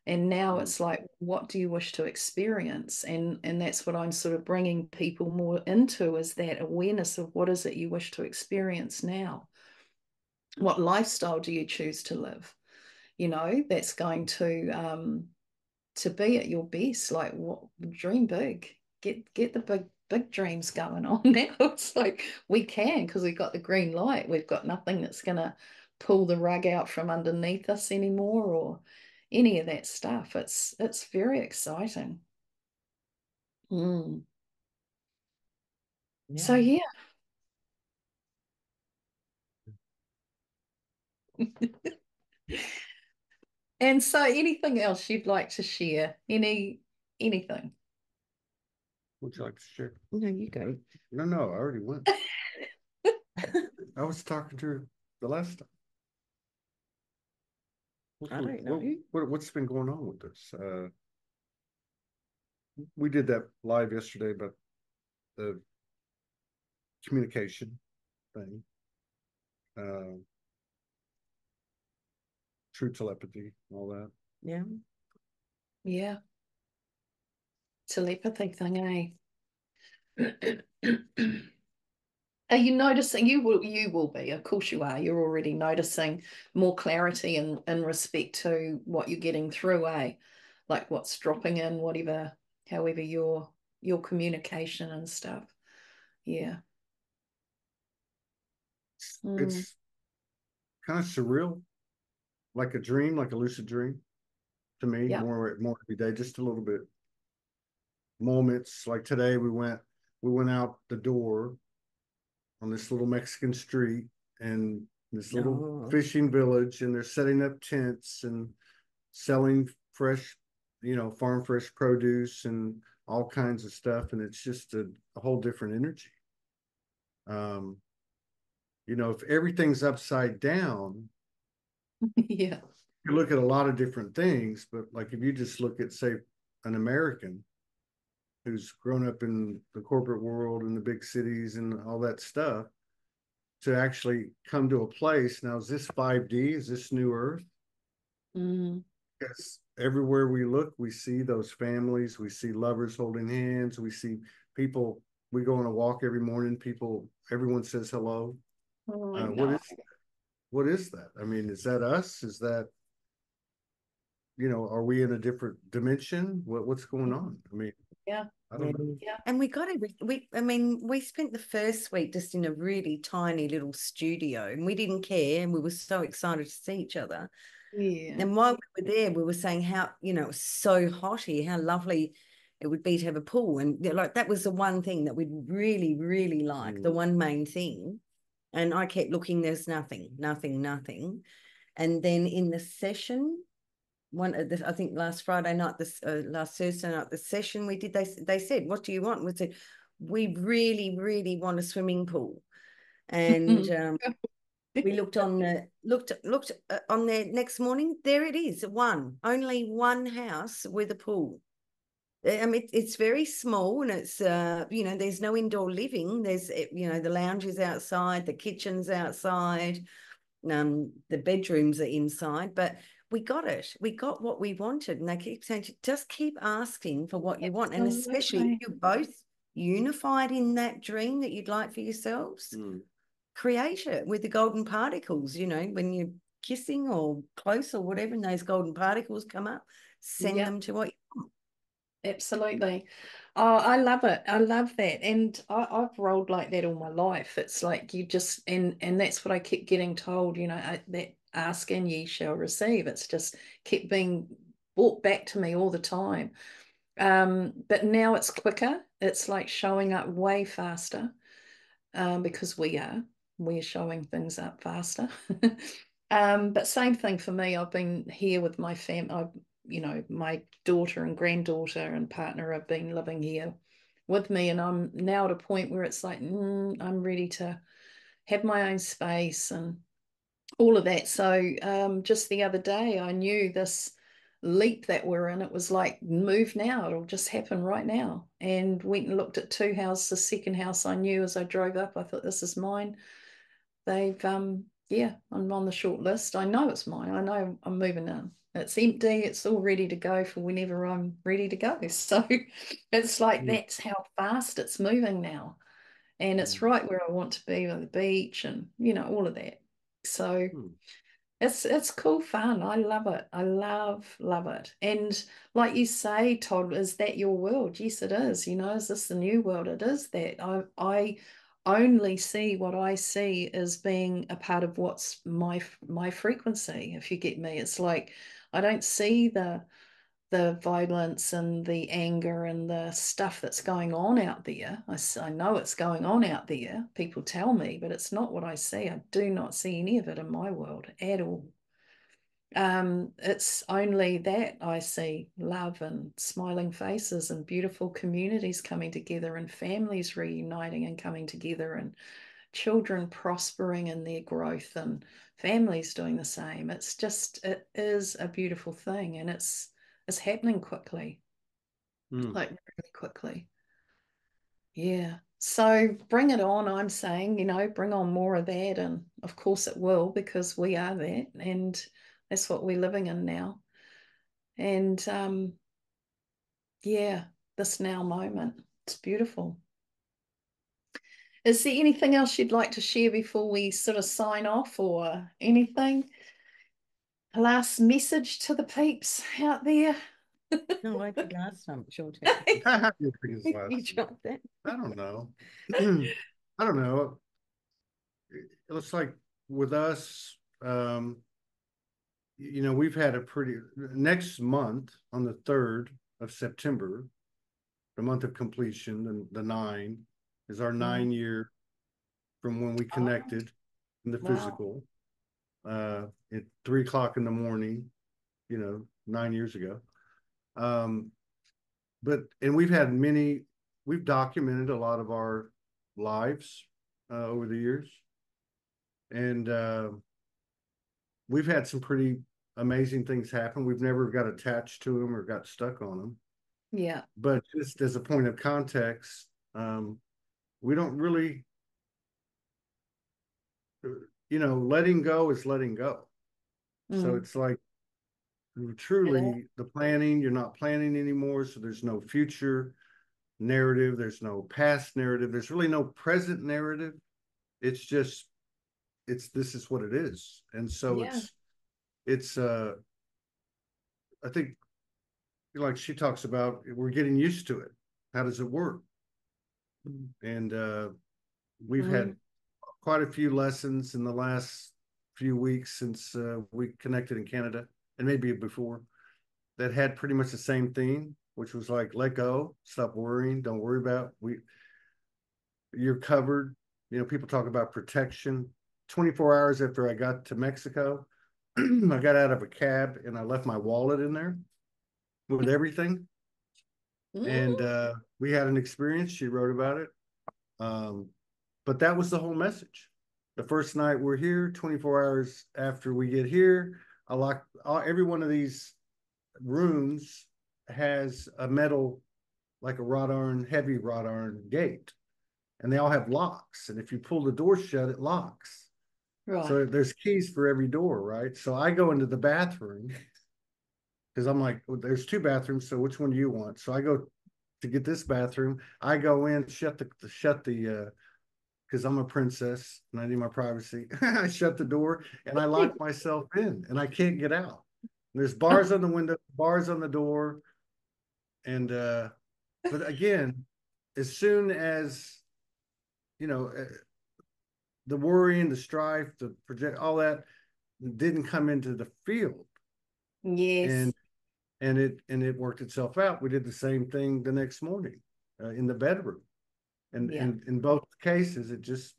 And now it's like, what do you wish to experience? And that's what I'm sort of bringing people more into, is that awareness of what is it you wish to experience now? What lifestyle do you choose to live? You know, that's going to be at your best. Like, what, dream big, get the big dreams going on now. It's like we can, because we've got the green light. We've got nothing that's gonna pull the rug out from underneath us anymore, or any of that stuff. It's very exciting. So yeah. And so, anything else you'd like to share? Anything? Would you like to share? No, you go. No, I already went. I was talking to her the last time. I don't know. What's been going on with this? We did that live yesterday about the communication thing, true telepathy, all that. Yeah. Telepathy thing, eh? Are you noticing? You will be, of course you are. You're already noticing more clarity in respect to what you're getting through, eh? Like what's dropping in, whatever, however your communication and stuff. Yeah. It's kind of surreal, like a dream, like a lucid dream to me. Yep. More every day, just a little bit. Moments like today, we went out the door on this little Mexican street and this little fishing village, and they're setting up tents and selling fresh, farm fresh produce and all kinds of stuff. And it's just a whole different energy. If everything's upside down, yeah, you look at a lot of different things, but like if you just look at, say, an American who's grown up in the corporate world and the big cities and all that stuff, to actually come to a place now, is this 5D? Is this new Earth? Because everywhere we look, we see those families, we see lovers holding hands, we see people. We go on a walk every morning, everyone says hello. What is that? I mean, is that us? Is that, are we in a different dimension? What's going on? I mean, yeah, I don't know. Yeah. And we spent the first week just in a really tiny little studio, and we didn't care, and we were so excited to see each other. Yeah. And while we were there, we were saying how, it was so hot here, how lovely it would be to have a pool. And like, that was the one thing that we'd really, really like, the one main thing. And I kept looking, there's nothing. And then in the session, I think last Friday night, last Thursday night, the session we did, they said, what do you want? We said, we really, really want a swimming pool. And we looked on there next morning. There it is, only one house with a pool. It's very small, and it's there's no indoor living. There's the lounge is outside, the kitchen's outside, the bedrooms are inside, but we got it. We got what we wanted, and they keep saying, just keep asking for what you want, and especially if you're both unified in that dream that you'd like for yourselves. Create it with the golden particles. When you're kissing or close or whatever, and those golden particles come up, send them to what you want. Absolutely. Oh, I love it. I love that. And I've rolled like that all my life. It's like you just, and that's what I kept getting told, that ask and ye shall receive. It's just kept being brought back to me all the time. But now it's quicker. It's like showing up way faster, because we're showing things up faster. But same thing for me. I've been here with my family. My daughter and granddaughter and partner have been living here with me, and I'm now at a point where it's like, I'm ready to have my own space and all of that. So just the other day, I knew this leap that we're in, it was like, move now, it'll just happen right now. And went and looked at two houses. The second house I knew as I drove up, I thought, this is mine. They've, yeah, I'm on the short list. I know it's mine. I know I'm moving in. It's empty. It's all ready to go for whenever I'm ready to go. So it's like, that's how fast it's moving now. And it's right where I want to be, on the beach and, all of that. So it's cool fun. I love it. I love it. And like you say, Todd, is that your world? Yes, it is. Is this the new world? It is that. I only see what I see as being a part of what's my frequency, if you get me. It's like I don't see the violence and the anger and the stuff that's going on out there. I know it's going on out there. People tell me, but it's not what I see. I do not see any of it in my world at all. It's only that I see love and smiling faces and beautiful communities coming together and families reuniting and coming together and children prospering in their growth and families doing the same. It is a beautiful thing, and it's happening quickly, like really quickly. Yeah. So bring it on, I'm saying, bring on more of that. And of course it will, because we are that. And that's what we're living in now. And yeah, this now moment. It's beautiful. Is there anything else you'd like to share before we sort of sign off, or anything? A last message to the peeps out there? No, I did last time, sure. You tried that. I don't know. I don't know. It looks like with us, we've had a pretty, next month on the 3rd of September, the month of completion, and the 9 is our 9-year from when we connected in the physical at 3 o'clock in the morning, 9 years ago. And we've documented a lot of our lives over the years. And we've had some pretty amazing things happen. We've never got attached to them or got stuck on them. Yeah. But just as a point of context, we don't really, letting go is letting go. So it's like, truly the planning, you're not planning anymore. So there's no future narrative. There's no past narrative. There's really no present narrative. It's just, this is what it is. And so it's I think, like she talks about, we're getting used to it. How does it work? And we've had quite a few lessons in the last few weeks since we connected in Canada, and maybe before, that had pretty much the same theme, which was like, let go, stop worrying, don't worry about, you're covered. People talk about protection. 24 hours after I got to Mexico, I got out of a cab and I left my wallet in there with everything. And we had an experience. She wrote about it. But that was the whole message. The first night we're here, 24 hours after we get here, I lock every one of these rooms has a metal, like a heavy wrought iron gate, and they all have locks. And if you pull the door shut, it locks. Right. So there's keys for every door, right? So I go into the bathroom because I'm like, well, there's 2 bathrooms, so which one do you want? So I go to get this bathroom. I go in, shut the because I'm a princess and I need my privacy. I shut the door and I lock myself in, and I can't get out. There's bars on the window, bars on the door. And but again, as soon as the worrying, the strife, the project, all that didn't come into the field. Yes. And it worked itself out. We did the same thing the next morning in the bedroom. And in both cases, it just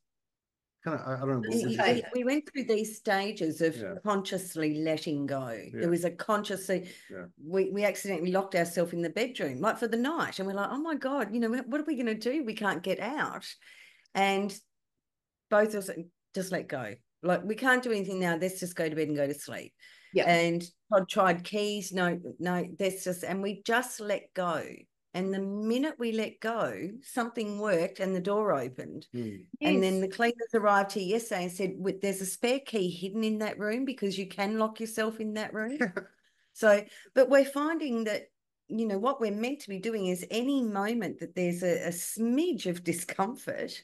kind of, I don't know. We went through these stages of consciously letting go. Yeah. There was a consciously, we accidentally locked ourselves in the bedroom, like for the night. And we're like, oh my God, what are we going to do? We can't get out. And both of us just let go. Like, we can't do anything now. Let's just go to bed and go to sleep. Yeah. And Todd tried keys. No, that's just, and we just let go. And the minute we let go, something worked and the door opened. Mm. And then Yes. the cleaners arrived here yesterday and said, there's a spare key hidden in that room because you can lock yourself in that room. So, but we're finding that, you know, what we're meant to be doing is any moment that there's a smidge of discomfort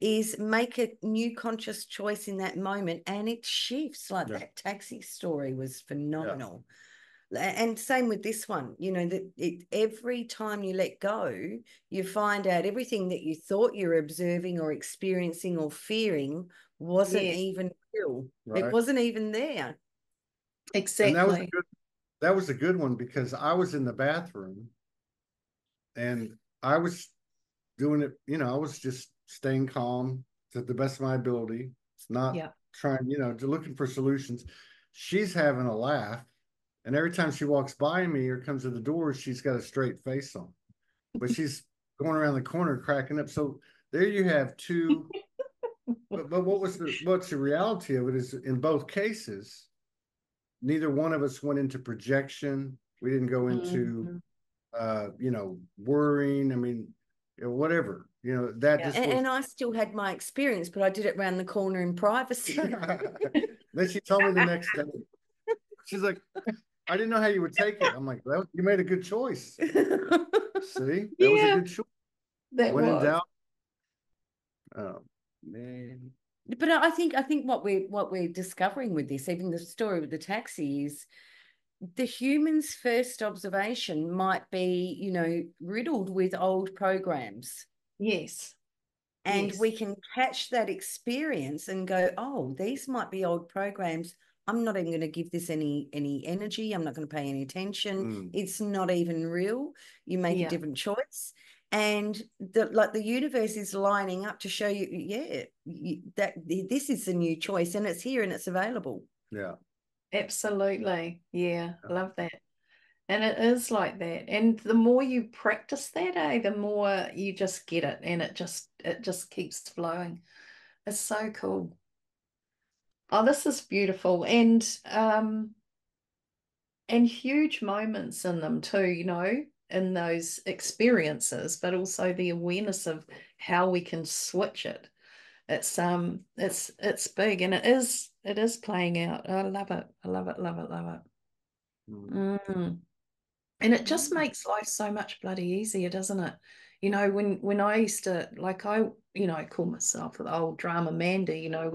is make a new conscious choice in that moment, and it shifts. Like that taxi story was phenomenal. And same with this one, you know, that every time you let go, you find out everything that you thought you were observing or experiencing or fearing wasn't even real. Right. It wasn't even there. Exactly. And that was a good one, because I was in the bathroom and I was doing it, you know, I was just staying calm to the best of my ability. It's not trying, you know, looking for solutions. She's having a laugh. And every time she walks by me or comes to the door, she's got a straight face on. But she's going around the corner cracking up. So there you have two. But what's the reality of it is, in both cases, neither one of us went into projection. We didn't go into you know, worrying. I mean, whatever, you know, that just was. And I still had my experience, but I did it around the corner in privacy. Then she told me the next day, she's like, I didn't know how you would take it. I'm like, well, you made a good choice. See, that was a good choice. That when was. in doubt. Oh man. But I think what we're discovering with this, even the story with the taxi, is the human's first observation might be, you know, riddled with old programs. Yes. And we can catch that experience and go, oh, these might be old programs. I'm not even going to give this any energy. I'm not going to pay any attention. It's not even real. You make a different choice. And the universe is lining up to show you, that this is a new choice, and it's here and it's available. Yeah. Absolutely. Yeah. Love that. And it is like that. And the more you practice that, the more you just get it, and it just keeps flowing. It's so cool. Oh, this is beautiful. And huge moments in them too, you know, in those experiences, but also the awareness of how we can switch it. It's big, and it is playing out. I love it. I love it, love it, love it. And it just makes life so much bloody easier, doesn't it? You know, when I used to, like, I call myself the old drama Mandy, you know,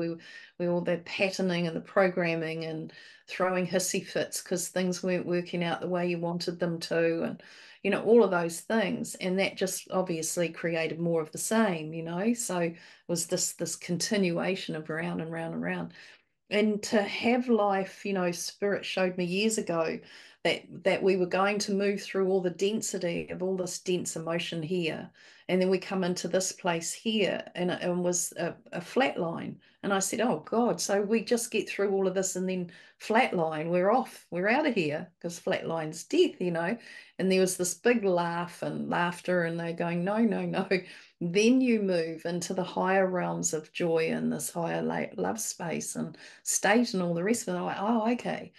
we all the patterning and the programming and throwing hissy fits because things weren't working out the way you wanted them to, and, you know, all of those things. And that just obviously created more of the same, you know. So it was this continuation of round and round and round. And to have life, you know, Spirit showed me years ago that we were going to move through all the density of all this dense emotion here, and then we come into this place here, and it was a flat line. And I said, oh God, so we just get through all of this and then flat line, we're off, we're out of here, because flat line's death, you know. And there was this big laugh and laughter, and they're going, no, no, no. Then you move into the higher realms of joy and this higher love space and state and all the rest of it. I'm like, oh, okay.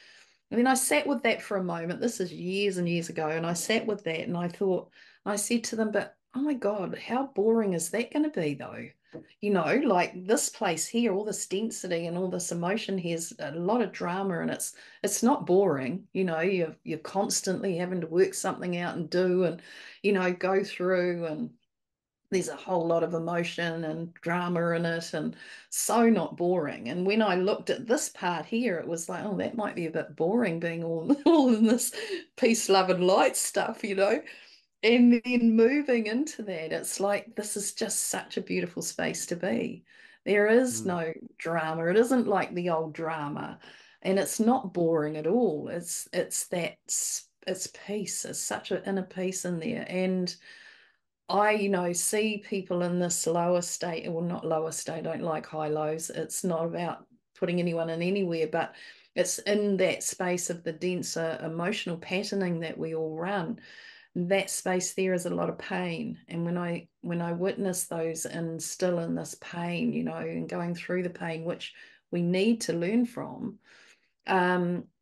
And then I sat with that for a moment. This is years and years ago. And I sat with that, and I thought, I said to them, but oh my God, how boring is that going to be though? You know, like this place here, all this density and all this emotion here's a lot of drama, and it's not boring. You know, you're constantly having to work something out and do, and, you know, go through, and there's a whole lot of emotion and drama in it, and so not boring. And when I looked at this part here, it was like, oh, that might be a bit boring, being all in this peace, love, and light stuff, you know. And then moving into that, it's like, this is just such a beautiful space to be. There is no drama. It isn't like the old drama, and it's not boring at all. It's peace. It's such an inner peace in there. And I, you know, see people in this lower state, or not lower state, I don't like high lows. It's not about putting anyone in anywhere, but it's in that space of the denser emotional patterning that we all run. That space there is a lot of pain. And when I witness those and still in this pain, you know, and going through the pain, which we need to learn from.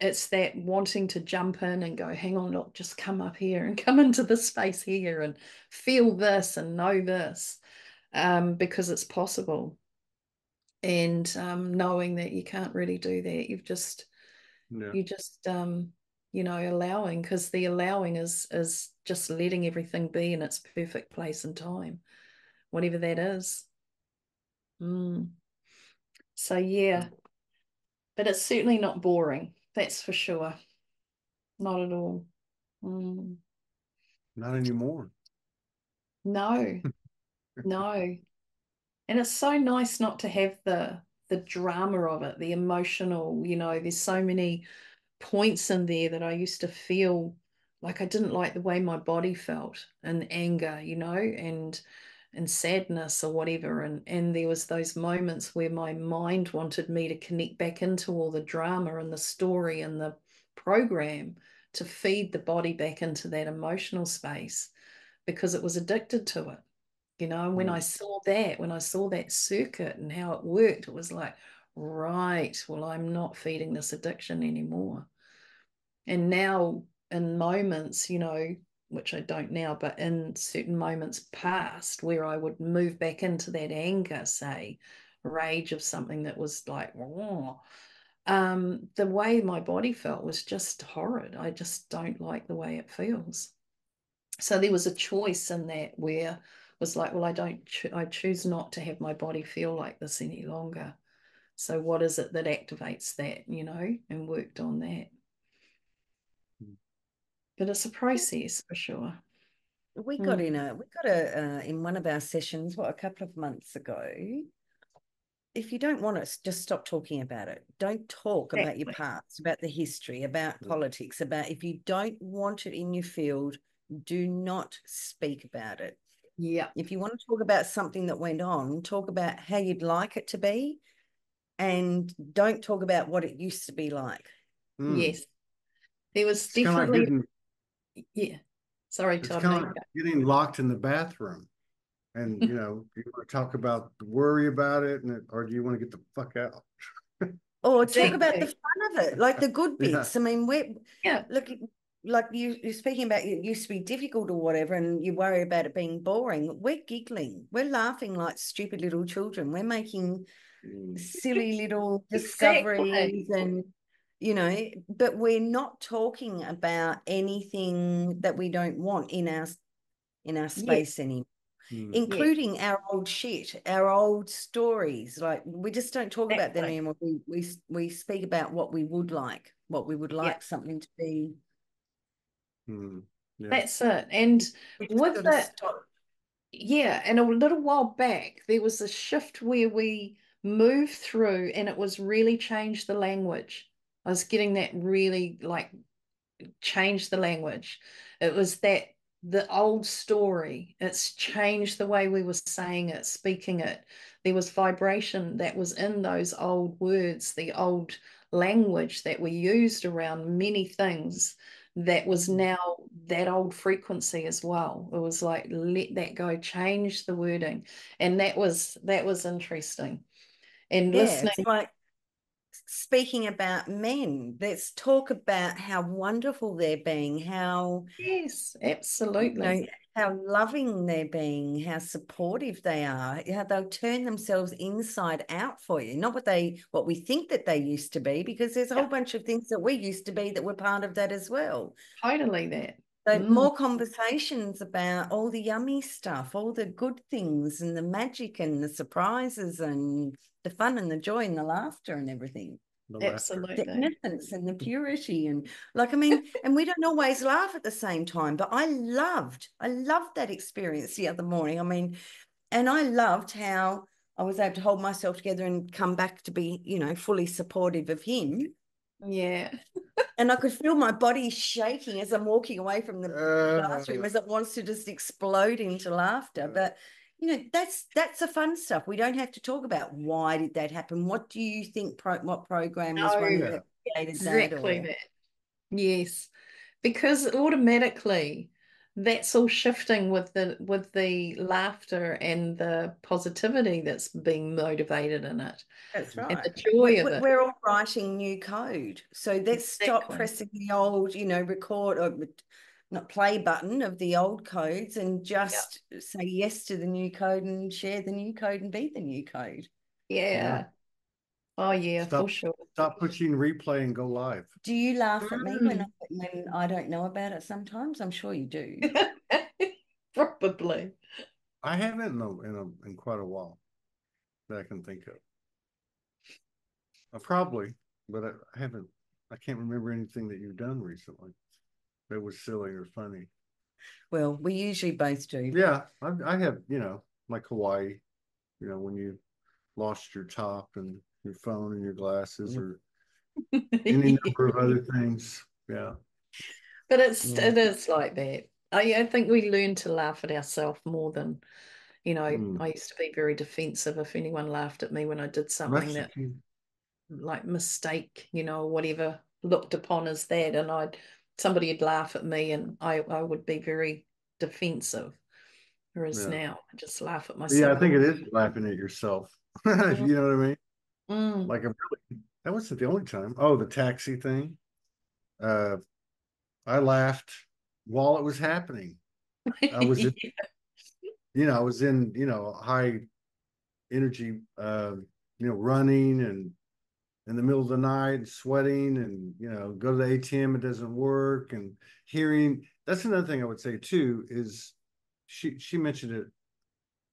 It's that wanting to jump in and go, hang on, look, just come up here and come into this space here and feel this and know this, because it's possible. And knowing that you can't really do that, you just allowing, because the allowing is just letting everything be in its perfect place and time, whatever that is. So yeah, but it's certainly not boring, that's for sure. Not at all. Not anymore. No. No. And it's so nice not to have the drama of it, the emotional, there's so many points in there that I used to feel like I didn't like the way my body felt, and anger, and sadness or whatever. And there was those moments where my mind wanted me to connect back into all the drama and the story and the program to feed the body back into that emotional space, because it was addicted to it. And when I saw that circuit and how it worked, it was like, right, well, I'm not feeding this addiction anymore. And now in moments, which I don't now, but in certain moments past where I would move back into that anger, say, rage of something that was like, oh, the way my body felt was just horrid. I just don't like the way it feels. So there was a choice in that where it was like, well, I choose not to have my body feel like this any longer. So what is it that activates that, and worked on that. But it's a process for sure. We got in one of our sessions, a couple of months ago. If you don't want it, just stop talking about it. Don't talk about your past, about the history, about politics, if you don't want it in your field, do not speak about it. Yeah. If you want to talk about something that went on, talk about how you'd like it to be, and don't talk about what it used to be like. Yes. There was definitely yeah. Sorry, Todd. It's kind of like getting locked in the bathroom. And, you want to talk about, worry about it, or do you want to get the fuck out? Or talk about the fun of it, like the good bits. Yeah. I mean, look, like you're speaking about it used to be difficult or whatever, and you worry about it being boring. We're giggling. We're laughing like stupid little children. We're making silly little discoveries and, but we're not talking about anything that we don't want in our space anymore. Including our old shit, our old stories. Like, we just don't talk about them anymore. We speak about what we would like, something to be. That's it. And with that, and a little while back, there was a shift where we moved through, and it was really changed the language. I was getting that really change the language. It was that the old story, it's changed the way we were saying it, speaking it. There was vibration that was in those old words, the old language that we used around many things, that was now that old frequency as well. It was like, let that go, change the wording. And that was interesting. And listening, it's like speaking about men, let's talk about how wonderful they're being, how yes, absolutely, how loving they're being, how supportive they are, how they'll turn themselves inside out for you, not what we think that they used to be, because there's a whole bunch of things that we used to be that were part of that as well. Totally that. So more conversations about all the yummy stuff, all the good things and the magic and the surprises and the fun and the joy and the laughter and everything. Absolutely. The innocence and the purity. And and we don't always laugh at the same time, but I loved that experience the other morning. And I loved how I was able to hold myself together and come back to be, fully supportive of him. Yeah. And I could feel my body shaking as I'm walking away from the bathroom, as it wants to just explode into laughter. But, that's the fun stuff. We don't have to talk about why did that happen. What do you think, what program was running that created exactly that? Yes, because automatically that's all shifting with the laughter and the positivity that's being motivated in it, That's and right. the joy of it. We're all writing new code. So let's stop Exactly. pressing the old, record or not play button of the old codes and just say yes to the new code and share the new code and be the new code. Yeah. Oh yeah, for sure. Stop pushing replay and go live. Do you laugh at me when I don't know about it sometimes? I'm sure you do. Probably. I haven't in quite a while that I can think of. Probably, but I haven't. I can't remember anything that you've done recently that was silly or funny. Well, we usually both do. Yeah, I have. Like Hawaii. When you lost your top and your phone and your glasses, or any number of other things. Yeah. But it is like that. I think we learn to laugh at ourselves more than, I used to be very defensive if anyone laughed at me when I did something that like mistake, whatever looked upon as that, and somebody would laugh at me and I would be very defensive. Whereas now I just laugh at myself. Yeah, I think it is laughing at yourself. You know what I mean? Mm. Like that wasn't the only time. Oh, the taxi thing. I laughed while it was happening. I was I was in, high energy, running and in the middle of the night, sweating, and go to the ATM, it doesn't work, and hearing. That's another thing I would say too is she mentioned it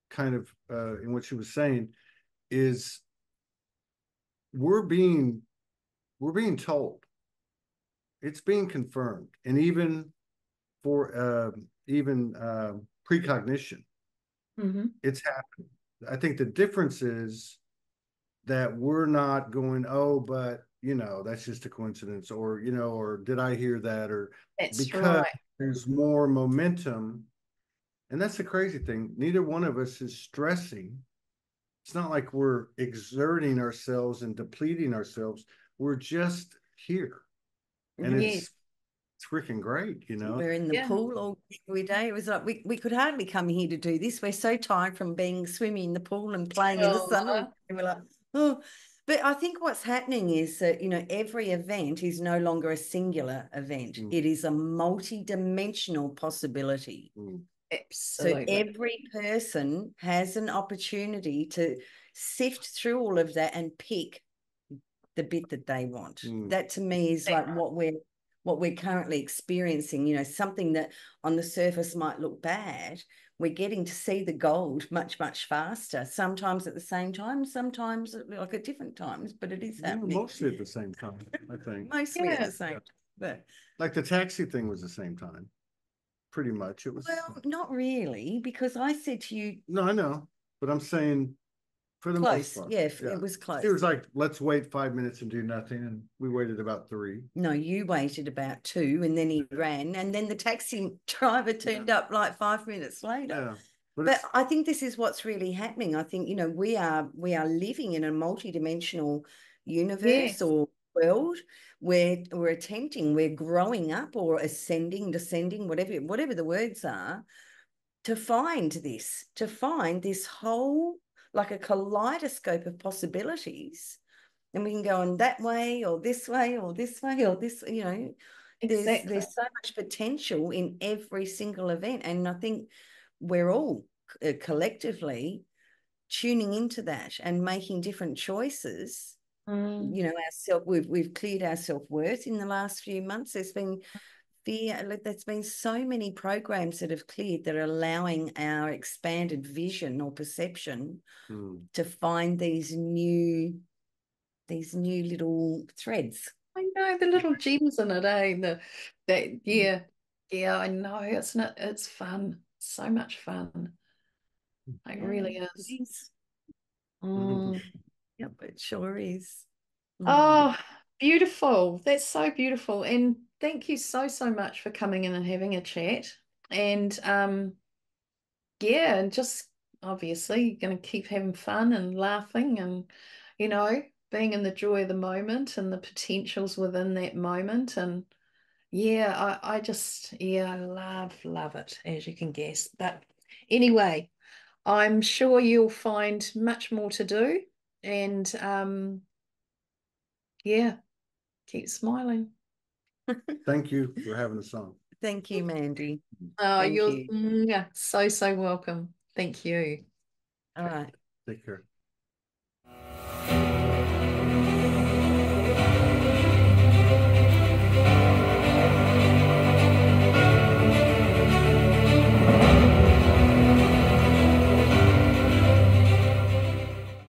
kind of in what she was saying is we're being told, it's being confirmed, and even for precognition, it's happening. I think the difference is that we're not going, oh, but that's just a coincidence, or or did I hear that, or that's because right. there's more momentum. And that's the crazy thing. Neither one of us is stressing. It's not like we're exerting ourselves and depleting ourselves. We're just here. And it's freaking great, We're in the pool all every day. It was like we could hardly come here to do this. We're so tired from swimming in the pool and playing in the sun. We're like, oh. But I think what's happening is that, every event is no longer a singular event. It is a multi-dimensional possibility. Absolutely. So every person has an opportunity to sift through all of that and pick the bit that they want. That to me is like what we're currently experiencing, something that on the surface might look bad. We're getting to see the gold much, much faster, sometimes at the same time, sometimes like at different times, but it is happening. Mostly at the same time, I think. Mostly at the same time. But like the taxi thing was the same time. Pretty much. It was. Well, not really, because I said to you. No, I know, but I'm saying for the most part. Yeah, it was close. It was like, let's wait 5 minutes and do nothing. And we waited about 3. No, you waited about 2 and then he ran. And then the taxi driver turned up like 5 minutes later. Yeah. But I think this is what's really happening. I think, we are living in a multidimensional universe or world where we're attempting, we're growing up or ascending, descending, whatever the words are, to find this whole, like a kaleidoscope of possibilities. And we can go on that way or this way or this way or this, Exactly. there's so much potential in every single event. And I think we're all collectively tuning into that and making different choices. We've cleared our self-worth in the last few months. There's been so many programs that have cleared that are allowing our expanded vision or perception to find these new little threads. I know, the little gems in it, I know, it's fun, so much fun. It really is. Yep, it sure is. Oh, beautiful. That's so beautiful. And thank you so, so much for coming in and having a chat. And and just obviously going to keep having fun and laughing and, being in the joy of the moment and the potentials within that moment. And Yeah, I just, yeah, I love it, as you can guess. But anyway, I'm sure you'll find much more to do. And yeah, keep smiling. Thank you for having us on. Thank you, Mandy. Oh, Thank you're you. so welcome. Thank you. All right. Take care.